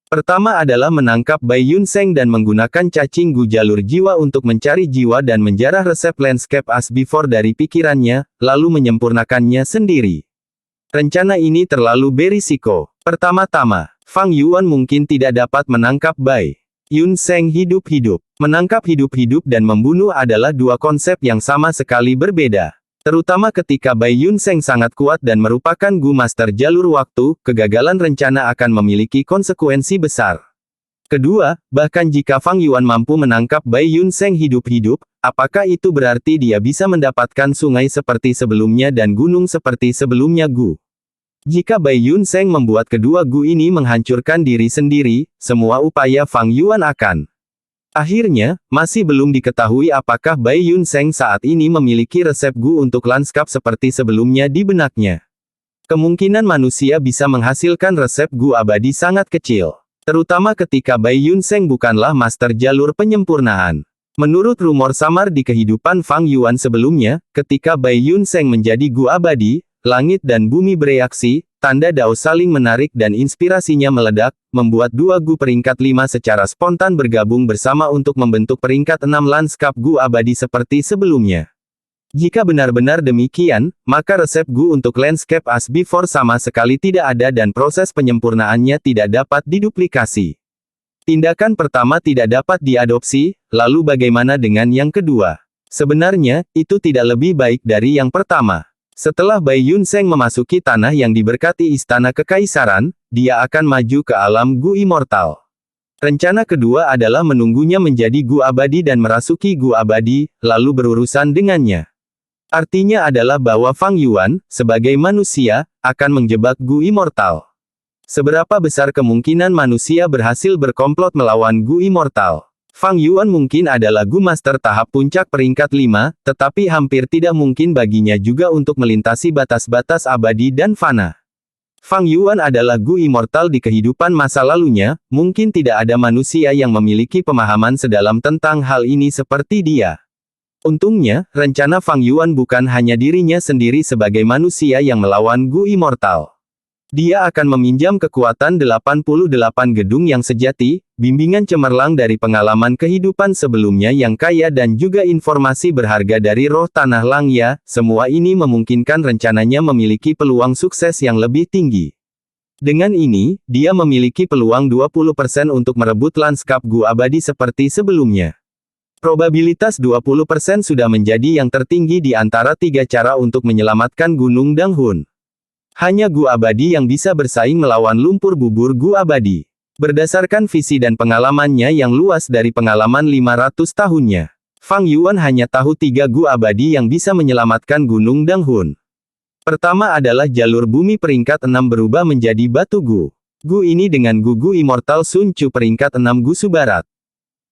Speaker 1: Pertama adalah menangkap Bai Yun Seng dan menggunakan cacing gu jalur jiwa untuk mencari jiwa dan menjarah resep landscape as before dari pikirannya, lalu menyempurnakannya sendiri. Rencana ini terlalu berisiko. Pertama-tama, Fang Yuan mungkin tidak dapat menangkap Bai Yun Seng hidup-hidup. Menangkap hidup-hidup dan membunuh adalah dua konsep yang sama sekali berbeda. Terutama ketika Bai Yun Seng sangat kuat dan merupakan gu master jalur waktu, kegagalan rencana akan memiliki konsekuensi besar. Kedua, bahkan jika Fang Yuan mampu menangkap Bai Yun Seng hidup-hidup, apakah itu berarti dia bisa mendapatkan sungai seperti sebelumnya dan gunung seperti sebelumnya gu? Jika Bai Yun Seng membuat kedua gu ini menghancurkan diri sendiri, semua upaya Fang Yuan akan akhirnya, masih belum diketahui apakah Bai Yun Seng saat ini memiliki resep gu untuk lanskap seperti sebelumnya di benaknya. Kemungkinan manusia bisa menghasilkan resep gu abadi sangat kecil. Terutama ketika Bai Yun Seng bukanlah master jalur penyempurnaan. Menurut rumor samar di kehidupan Fang Yuan sebelumnya, ketika Bai Yun Seng menjadi gu abadi, langit dan bumi bereaksi, tanda Dao saling menarik dan inspirasinya meledak, membuat dua gu peringkat 5 secara spontan bergabung bersama untuk membentuk peringkat 6 lanskap gu abadi seperti sebelumnya. Jika benar-benar demikian, maka resep gu untuk landscape as before sama sekali tidak ada dan proses penyempurnaannya tidak dapat diduplikasi. Tindakan pertama tidak dapat diadopsi, lalu bagaimana dengan yang kedua? Sebenarnya, itu tidak lebih baik dari yang pertama. Setelah Bai Yun Seng memasuki tanah yang diberkati Istana Kekaisaran, dia akan maju ke alam gu immortal. Rencana kedua adalah menunggunya menjadi gu abadi dan merasuki gu abadi, lalu berurusan dengannya. Artinya adalah bahwa Fang Yuan, sebagai manusia, akan menjebak gu immortal. Seberapa besar kemungkinan manusia berhasil berkomplot melawan gu immortal? Fang Yuan mungkin adalah gu master tahap puncak peringkat 5, tetapi hampir tidak mungkin baginya juga untuk melintasi batas-batas abadi dan fana. Fang Yuan adalah gu immortal di kehidupan masa lalunya, mungkin tidak ada manusia yang memiliki pemahaman sedalam tentang hal ini seperti dia. Untungnya, rencana Fang Yuan bukan hanya dirinya sendiri sebagai manusia yang melawan gu immortal. Dia akan meminjam kekuatan 88 gedung yang sejati, bimbingan cemerlang dari pengalaman kehidupan sebelumnya yang kaya dan juga informasi berharga dari roh tanah Langya, semua ini memungkinkan rencananya memiliki peluang sukses yang lebih tinggi. Dengan ini, dia memiliki peluang 20% untuk merebut lanskap gu abadi seperti sebelumnya. Probabilitas 20% sudah menjadi yang tertinggi di antara tiga cara untuk menyelamatkan Gunung Danghun. Hanya gu abadi yang bisa bersaing melawan lumpur bubur gu abadi. Berdasarkan visi dan pengalamannya yang luas dari pengalaman 500 tahunnya, Fang Yuan hanya tahu 3 gu abadi yang bisa menyelamatkan Gunung Danghun. Pertama adalah jalur bumi peringkat 6 berubah menjadi batu gu. Gu ini dengan gu immortal Sun Chu peringkat 6 Gusu Barat.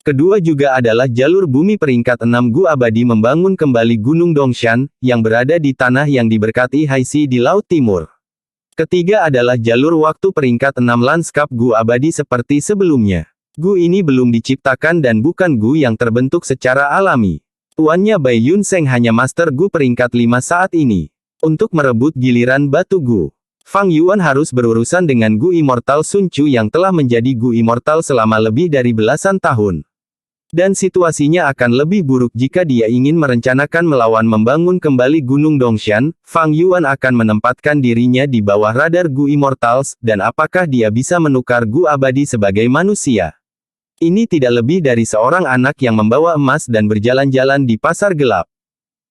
Speaker 1: Kedua juga adalah jalur bumi peringkat 6 gu abadi membangun kembali Gunung Dongshan, yang berada di tanah yang diberkati Haixi di Laut Timur. Ketiga adalah jalur waktu peringkat 6 lanskap gu abadi seperti sebelumnya. Gu ini belum diciptakan dan bukan gu yang terbentuk secara alami. Tuannya Bai Yun Seng hanya master gu peringkat 5 saat ini. Untuk merebut giliran batu gu, Fang Yuan harus berurusan dengan gu immortal Sun Chu yang telah menjadi gu immortal selama lebih dari belasan tahun. Dan situasinya akan lebih buruk jika dia ingin merencanakan melawan membangun kembali Gunung Dongshan. Fang Yuan akan menempatkan dirinya di bawah radar gu immortals, dan apakah dia bisa menukar gu abadi sebagai manusia? Ini tidak lebih dari seorang anak yang membawa emas dan berjalan-jalan di pasar gelap.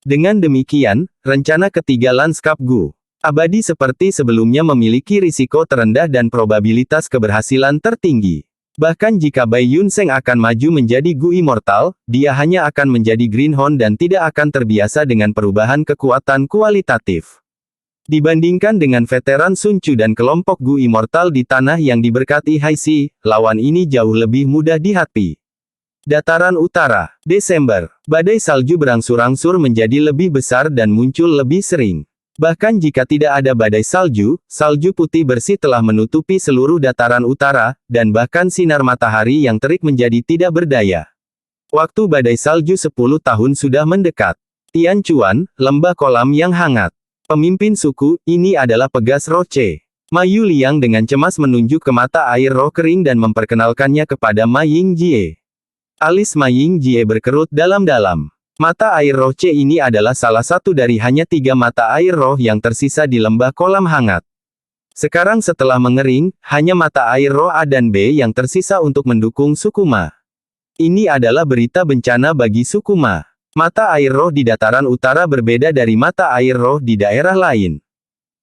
Speaker 1: Dengan demikian, rencana ketiga lanskap gu abadi seperti sebelumnya memiliki risiko terendah dan probabilitas keberhasilan tertinggi. Bahkan jika Bai Yunseng akan maju menjadi Gu Immortal, dia hanya akan menjadi Greenhorn dan tidak akan terbiasa dengan perubahan kekuatan kualitatif. Dibandingkan dengan veteran Sun Chu dan kelompok Gu Immortal di tanah yang diberkati Haixi, lawan ini jauh lebih mudah dihadapi. Dataran Utara, Desember. Badai salju berangsur-angsur menjadi lebih besar dan muncul lebih sering. Bahkan jika tidak ada badai salju, salju putih bersih telah menutupi seluruh dataran utara, dan bahkan sinar matahari yang terik menjadi tidak berdaya. Waktu badai salju 10 tahun sudah mendekat. Tian Chuan, lembah kolam yang hangat. Pemimpin suku, ini adalah Pegas Roh Ce. Ma Yuliang dengan cemas menunjuk ke mata air roh kering dan memperkenalkannya kepada Ma Yingjie. Alis Ma Yingjie berkerut dalam-dalam. Mata air roh Ce ini adalah salah satu dari hanya 3 mata air roh yang tersisa di lembah kolam hangat. Sekarang setelah mengering, hanya mata air roh A dan B yang tersisa untuk mendukung suku Ma. Ini adalah berita bencana bagi suku Ma. Mata air roh di dataran utara berbeda dari mata air roh di daerah lain.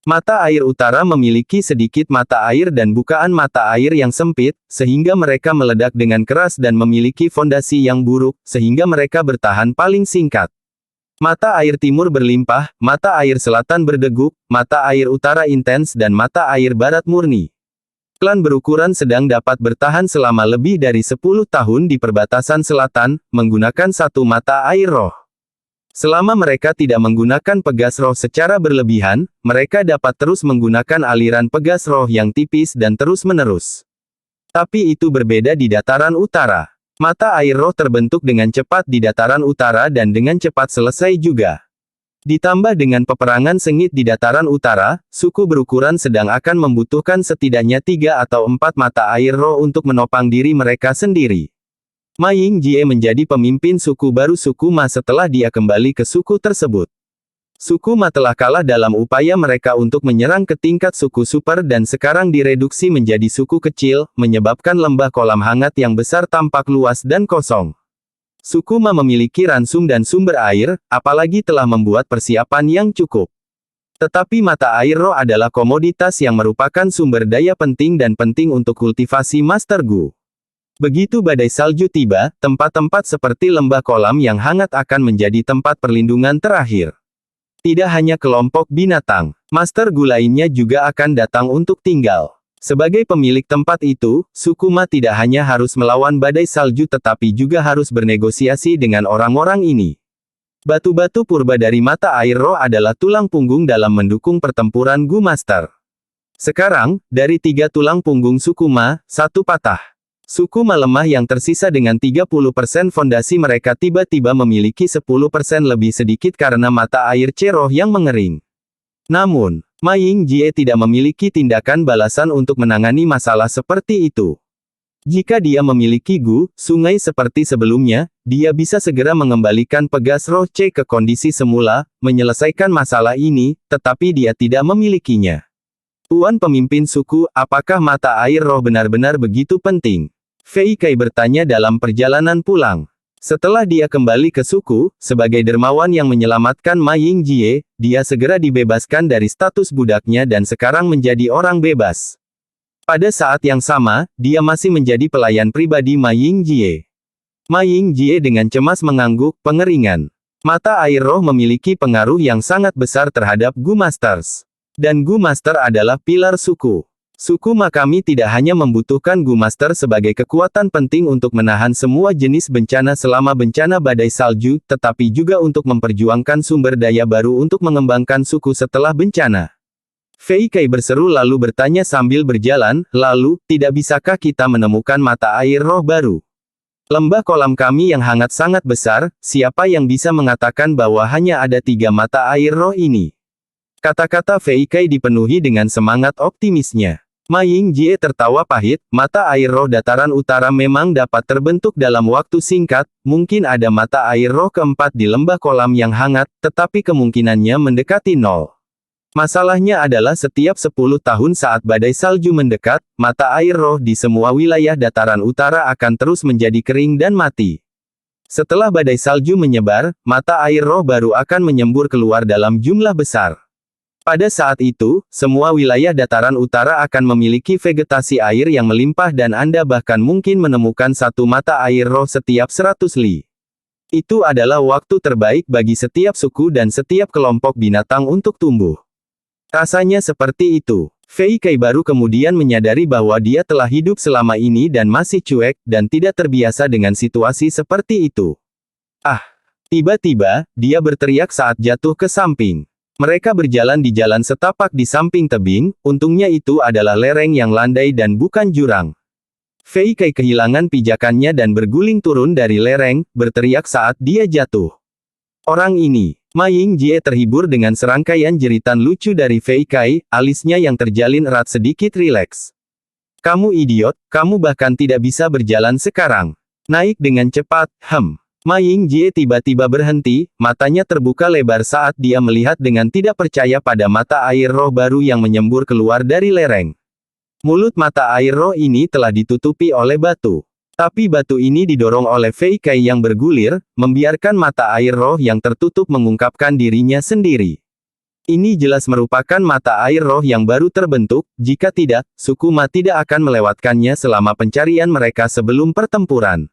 Speaker 1: Mata air utara memiliki sedikit mata air dan bukaan mata air yang sempit, sehingga mereka meledak dengan keras dan memiliki fondasi yang buruk, sehingga mereka bertahan paling singkat. Mata air timur berlimpah, mata air selatan berdeguk, mata air utara intens dan mata air barat murni. Klan berukuran sedang dapat bertahan selama lebih dari 10 tahun di perbatasan selatan, menggunakan satu mata air roh. Selama mereka tidak menggunakan pegas roh secara berlebihan, mereka dapat terus menggunakan aliran pegas roh yang tipis dan terus-menerus. Tapi itu berbeda di dataran utara. Mata air roh terbentuk dengan cepat di dataran utara dan dengan cepat selesai juga. Ditambah dengan peperangan sengit di dataran utara, suku berukuran sedang akan membutuhkan setidaknya 3 atau 4 mata air roh untuk menopang diri mereka sendiri. Ma Yingjie menjadi pemimpin suku baru suku Ma setelah dia kembali ke suku tersebut. Suku Ma telah kalah dalam upaya mereka untuk menyerang ke tingkat suku super dan sekarang direduksi menjadi suku kecil, menyebabkan lembah kolam hangat yang besar tampak luas dan kosong. Suku Ma memiliki ransum dan sumber air, apalagi telah membuat persiapan yang cukup. Tetapi mata air roh adalah komoditas yang merupakan sumber daya penting dan penting untuk kultivasi Master Gu. Begitu badai salju tiba, tempat-tempat seperti lembah kolam yang hangat akan menjadi tempat perlindungan terakhir. Tidak hanya kelompok binatang, Master Gu lainnya juga akan datang untuk tinggal. Sebagai pemilik tempat itu, suku Ma tidak hanya harus melawan badai salju tetapi juga harus bernegosiasi dengan orang-orang ini. Batu-batu purba dari mata air roh adalah tulang punggung dalam mendukung pertempuran Gu Master. Sekarang, dari 3 tulang punggung suku Ma, 1 patah. Suku Ma lemah yang tersisa dengan 30% fondasi mereka tiba-tiba memiliki 10% lebih sedikit karena mata air Ce-roh yang mengering. Namun, Ma Yingjie tidak memiliki tindakan balasan untuk menangani masalah seperti itu. Jika dia memiliki Gu, sungai seperti sebelumnya, dia bisa segera mengembalikan pegas roh Ce ke kondisi semula, menyelesaikan masalah ini, tetapi dia tidak memilikinya. Tuan pemimpin suku, apakah mata air roh benar-benar begitu penting? Fei Kai bertanya dalam perjalanan pulang. Setelah dia kembali ke suku, sebagai dermawan yang menyelamatkan Ma Yingjie, dia segera dibebaskan dari status budaknya dan sekarang menjadi orang bebas. Pada saat yang sama, dia masih menjadi pelayan pribadi Ma Yingjie. Ma Yingjie dengan cemas mengangguk, pengeringan. Mata air roh memiliki pengaruh yang sangat besar terhadap Gu Masters. Dan Gu Master adalah pilar suku. Suku Ma kami tidak hanya membutuhkan Gu Master sebagai kekuatan penting untuk menahan semua jenis bencana selama bencana badai salju, tetapi juga untuk memperjuangkan sumber daya baru untuk mengembangkan suku setelah bencana. Fei Kai berseru lalu bertanya sambil berjalan, lalu, tidak bisakah kita menemukan mata air roh baru? Lembah kolam kami yang hangat sangat besar, siapa yang bisa mengatakan bahwa hanya ada 3 mata air roh ini? Kata-kata Fei Kai dipenuhi dengan semangat optimisnya. Ma Yingjie tertawa pahit, mata air roh dataran utara memang dapat terbentuk dalam waktu singkat, mungkin ada mata air roh keempat di lembah kolam yang hangat, tetapi kemungkinannya mendekati 0. Masalahnya adalah setiap 10 tahun saat badai salju mendekat, mata air roh di semua wilayah dataran utara akan terus menjadi kering dan mati. Setelah badai salju menyebar, mata air roh baru akan menyembur keluar dalam jumlah besar. Pada saat itu, semua wilayah dataran utara akan memiliki vegetasi air yang melimpah dan Anda bahkan mungkin menemukan satu mata air roh setiap 100 li. Itu adalah waktu terbaik bagi setiap suku dan setiap kelompok binatang untuk tumbuh. Rasanya seperti itu. Fei Kai baru kemudian menyadari bahwa dia telah hidup selama ini dan masih cuek, dan tidak terbiasa dengan situasi seperti itu. Ah! Tiba-tiba, dia berteriak saat jatuh ke samping. Mereka berjalan di jalan setapak di samping tebing, untungnya itu adalah lereng yang landai dan bukan jurang. Fei Kai kehilangan pijakannya dan berguling turun dari lereng, berteriak saat dia jatuh. Orang ini, Ma Ying-jie terhibur dengan serangkaian jeritan lucu dari Fei Kai, alisnya yang terjalin erat sedikit rileks. Kamu idiot, kamu bahkan tidak bisa berjalan sekarang. Naik dengan cepat, Ma Ying-jie tiba-tiba berhenti, matanya terbuka lebar saat dia melihat dengan tidak percaya pada mata air roh baru yang menyembur keluar dari lereng. Mulut mata air roh ini telah ditutupi oleh batu. Tapi batu ini didorong oleh Fei Kai yang bergulir, membiarkan mata air roh yang tertutup mengungkapkan dirinya sendiri. Ini jelas merupakan mata air roh yang baru terbentuk, jika tidak, suku Ma tidak akan melewatkannya selama pencarian mereka sebelum pertempuran.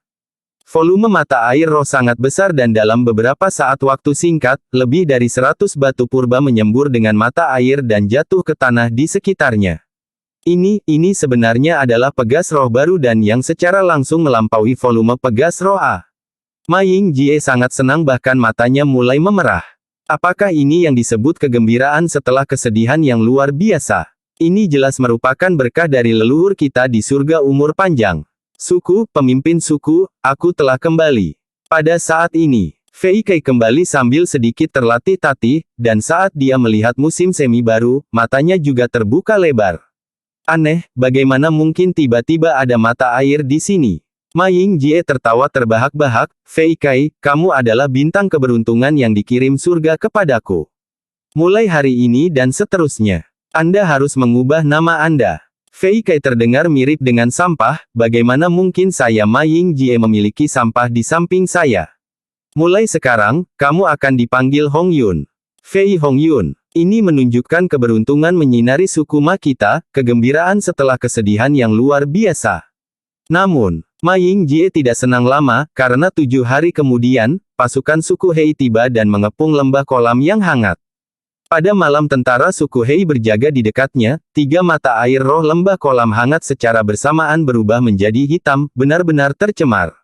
Speaker 1: Volume mata air roh sangat besar dan dalam beberapa saat waktu singkat, lebih dari 100 batu purba menyembur dengan mata air dan jatuh ke tanah di sekitarnya. Ini sebenarnya adalah pegas roh baru dan yang secara langsung melampaui volume pegas roh A. Ma Ying-jie sangat senang bahkan matanya mulai memerah. Apakah ini yang disebut kegembiraan setelah kesedihan yang luar biasa? Ini jelas merupakan berkah dari leluhur kita di surga umur panjang. Suku, pemimpin suku, aku telah kembali. Pada saat ini, Fei Kai kembali sambil sedikit terlatih-tatih, dan saat dia melihat musim semi baru, matanya juga terbuka lebar. Aneh, bagaimana mungkin tiba-tiba ada mata air di sini? Ma Ying-jie tertawa terbahak-bahak, Fei Kai, kamu adalah bintang keberuntungan yang dikirim surga kepadaku. Mulai hari ini dan seterusnya, Anda harus mengubah nama Anda. Fei Kai terdengar mirip dengan sampah, bagaimana mungkin saya Ma Ying-jie memiliki sampah di samping saya? Mulai sekarang, kamu akan dipanggil Hong Yun. Fei Hong Yun. Ini menunjukkan keberuntungan menyinari suku Ma kita, kegembiraan setelah kesedihan yang luar biasa. Namun, Ma Ying-jie tidak senang lama, karena 7 hari kemudian, pasukan suku Hei tiba dan mengepung lembah kolam yang hangat. Pada malam tentara suku Hei berjaga di dekatnya, 3 mata air roh lembah kolam hangat secara bersamaan berubah menjadi hitam, benar-benar tercemar.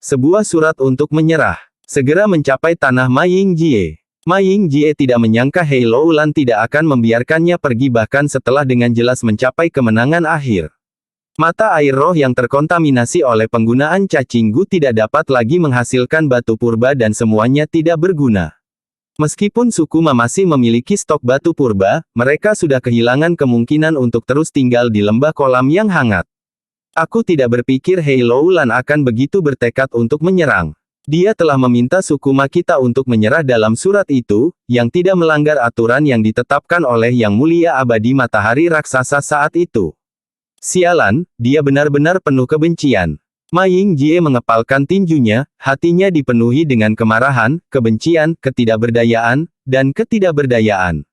Speaker 1: Sebuah surat untuk menyerah. Segera mencapai tanah Ma Ying-jie. Ma Ying-jie tidak menyangka Hei Loulan tidak akan membiarkannya pergi bahkan setelah dengan jelas mencapai kemenangan akhir. Mata air roh yang terkontaminasi oleh penggunaan cacing gu tidak dapat lagi menghasilkan batu purba dan semuanya tidak berguna. Meskipun suku Ma masih memiliki stok batu purba, mereka sudah kehilangan kemungkinan untuk terus tinggal di lembah kolam yang hangat. Aku tidak berpikir Hei Loulan akan begitu bertekad untuk menyerang. Dia telah meminta suku Ma kita untuk menyerah dalam surat itu, yang tidak melanggar aturan yang ditetapkan oleh Yang Mulia Abadi Matahari Raksasa saat itu. Sialan, dia benar-benar penuh kebencian. Ma Ying-jie mengepalkan tinjunya, hatinya dipenuhi dengan kemarahan, kebencian, ketidakberdayaan, dan ketidakberdayaan.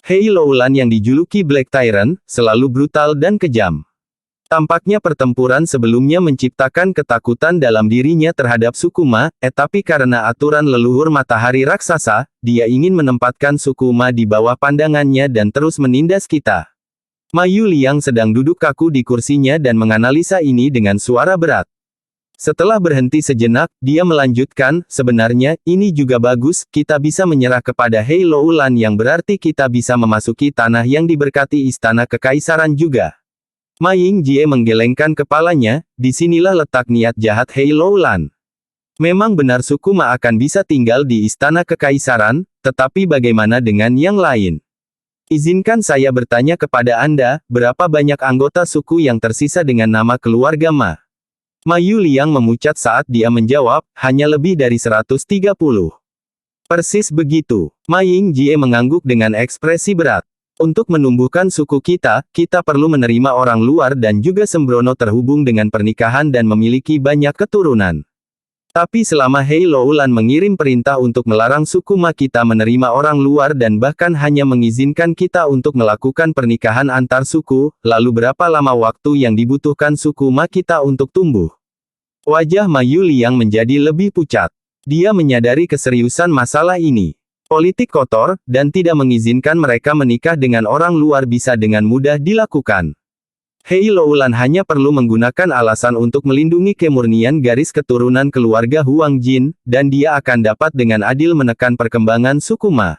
Speaker 1: Hei Loulan yang dijuluki Black Tyrant, selalu brutal dan kejam. Tampaknya pertempuran sebelumnya menciptakan ketakutan dalam dirinya terhadap suku Ma, tapi karena aturan leluhur matahari raksasa, dia ingin menempatkan suku Ma di bawah pandangannya dan terus menindas kita. Ma Yuliang sedang duduk kaku di kursinya dan menganalisa ini dengan suara berat. Setelah berhenti sejenak, dia melanjutkan, sebenarnya, ini juga bagus, kita bisa menyerah kepada Hei Loulan yang berarti kita bisa memasuki tanah yang diberkati istana kekaisaran juga. Ma Ying-jie menggelengkan kepalanya, disinilah letak niat jahat Hei Loulan. Memang benar suku Ma akan bisa tinggal di istana kekaisaran, tetapi bagaimana dengan yang lain? Izinkan saya bertanya kepada Anda, berapa banyak anggota suku yang tersisa dengan nama keluarga Ma? Ma Yuliang memucat saat dia menjawab, hanya lebih dari 130. Persis begitu. Ma Ying-jie mengangguk dengan ekspresi berat. Untuk menumbuhkan suku kita perlu menerima orang luar dan juga sembrono terhubung dengan pernikahan dan memiliki banyak keturunan. Tapi selama Hei Loulan mengirim perintah untuk melarang suku Ma kita menerima orang luar dan bahkan hanya mengizinkan kita untuk melakukan pernikahan antar suku, lalu berapa lama waktu yang dibutuhkan suku Ma kita untuk tumbuh? Wajah Ma Yuliang menjadi lebih pucat. Dia menyadari keseriusan masalah ini. Politik kotor, dan tidak mengizinkan mereka menikah dengan orang luar bisa dengan mudah dilakukan. Hei Loulan hanya perlu menggunakan alasan untuk melindungi kemurnian garis keturunan keluarga Huang Jin, dan dia akan dapat dengan adil menekan perkembangan suku Ma.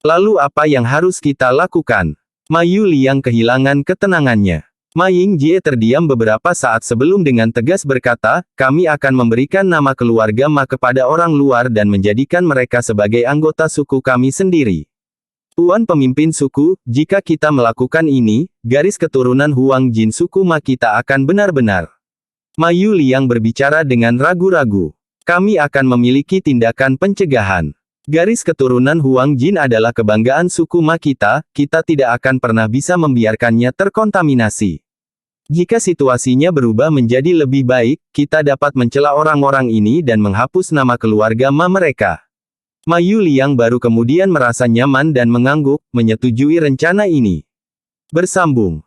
Speaker 1: Lalu apa yang harus kita lakukan? Ma Yuliang kehilangan ketenangannya. Ma Yingjie terdiam beberapa saat sebelum dengan tegas berkata, kami akan memberikan nama keluarga Ma kepada orang luar dan menjadikan mereka sebagai anggota suku kami sendiri. Tuan pemimpin suku, jika kita melakukan ini, garis keturunan Huang Jin suku Ma kita akan benar-benar. Ma Yuliang berbicara dengan ragu-ragu. Kami akan memiliki tindakan pencegahan. Garis keturunan Huang Jin adalah kebanggaan suku Ma kita tidak akan pernah bisa membiarkannya terkontaminasi. Jika situasinya berubah menjadi lebih baik, kita dapat mencela orang-orang ini dan menghapus nama keluarga Ma mereka. Ma Yuliang baru kemudian merasa nyaman dan mengangguk, menyetujui rencana ini. Bersambung.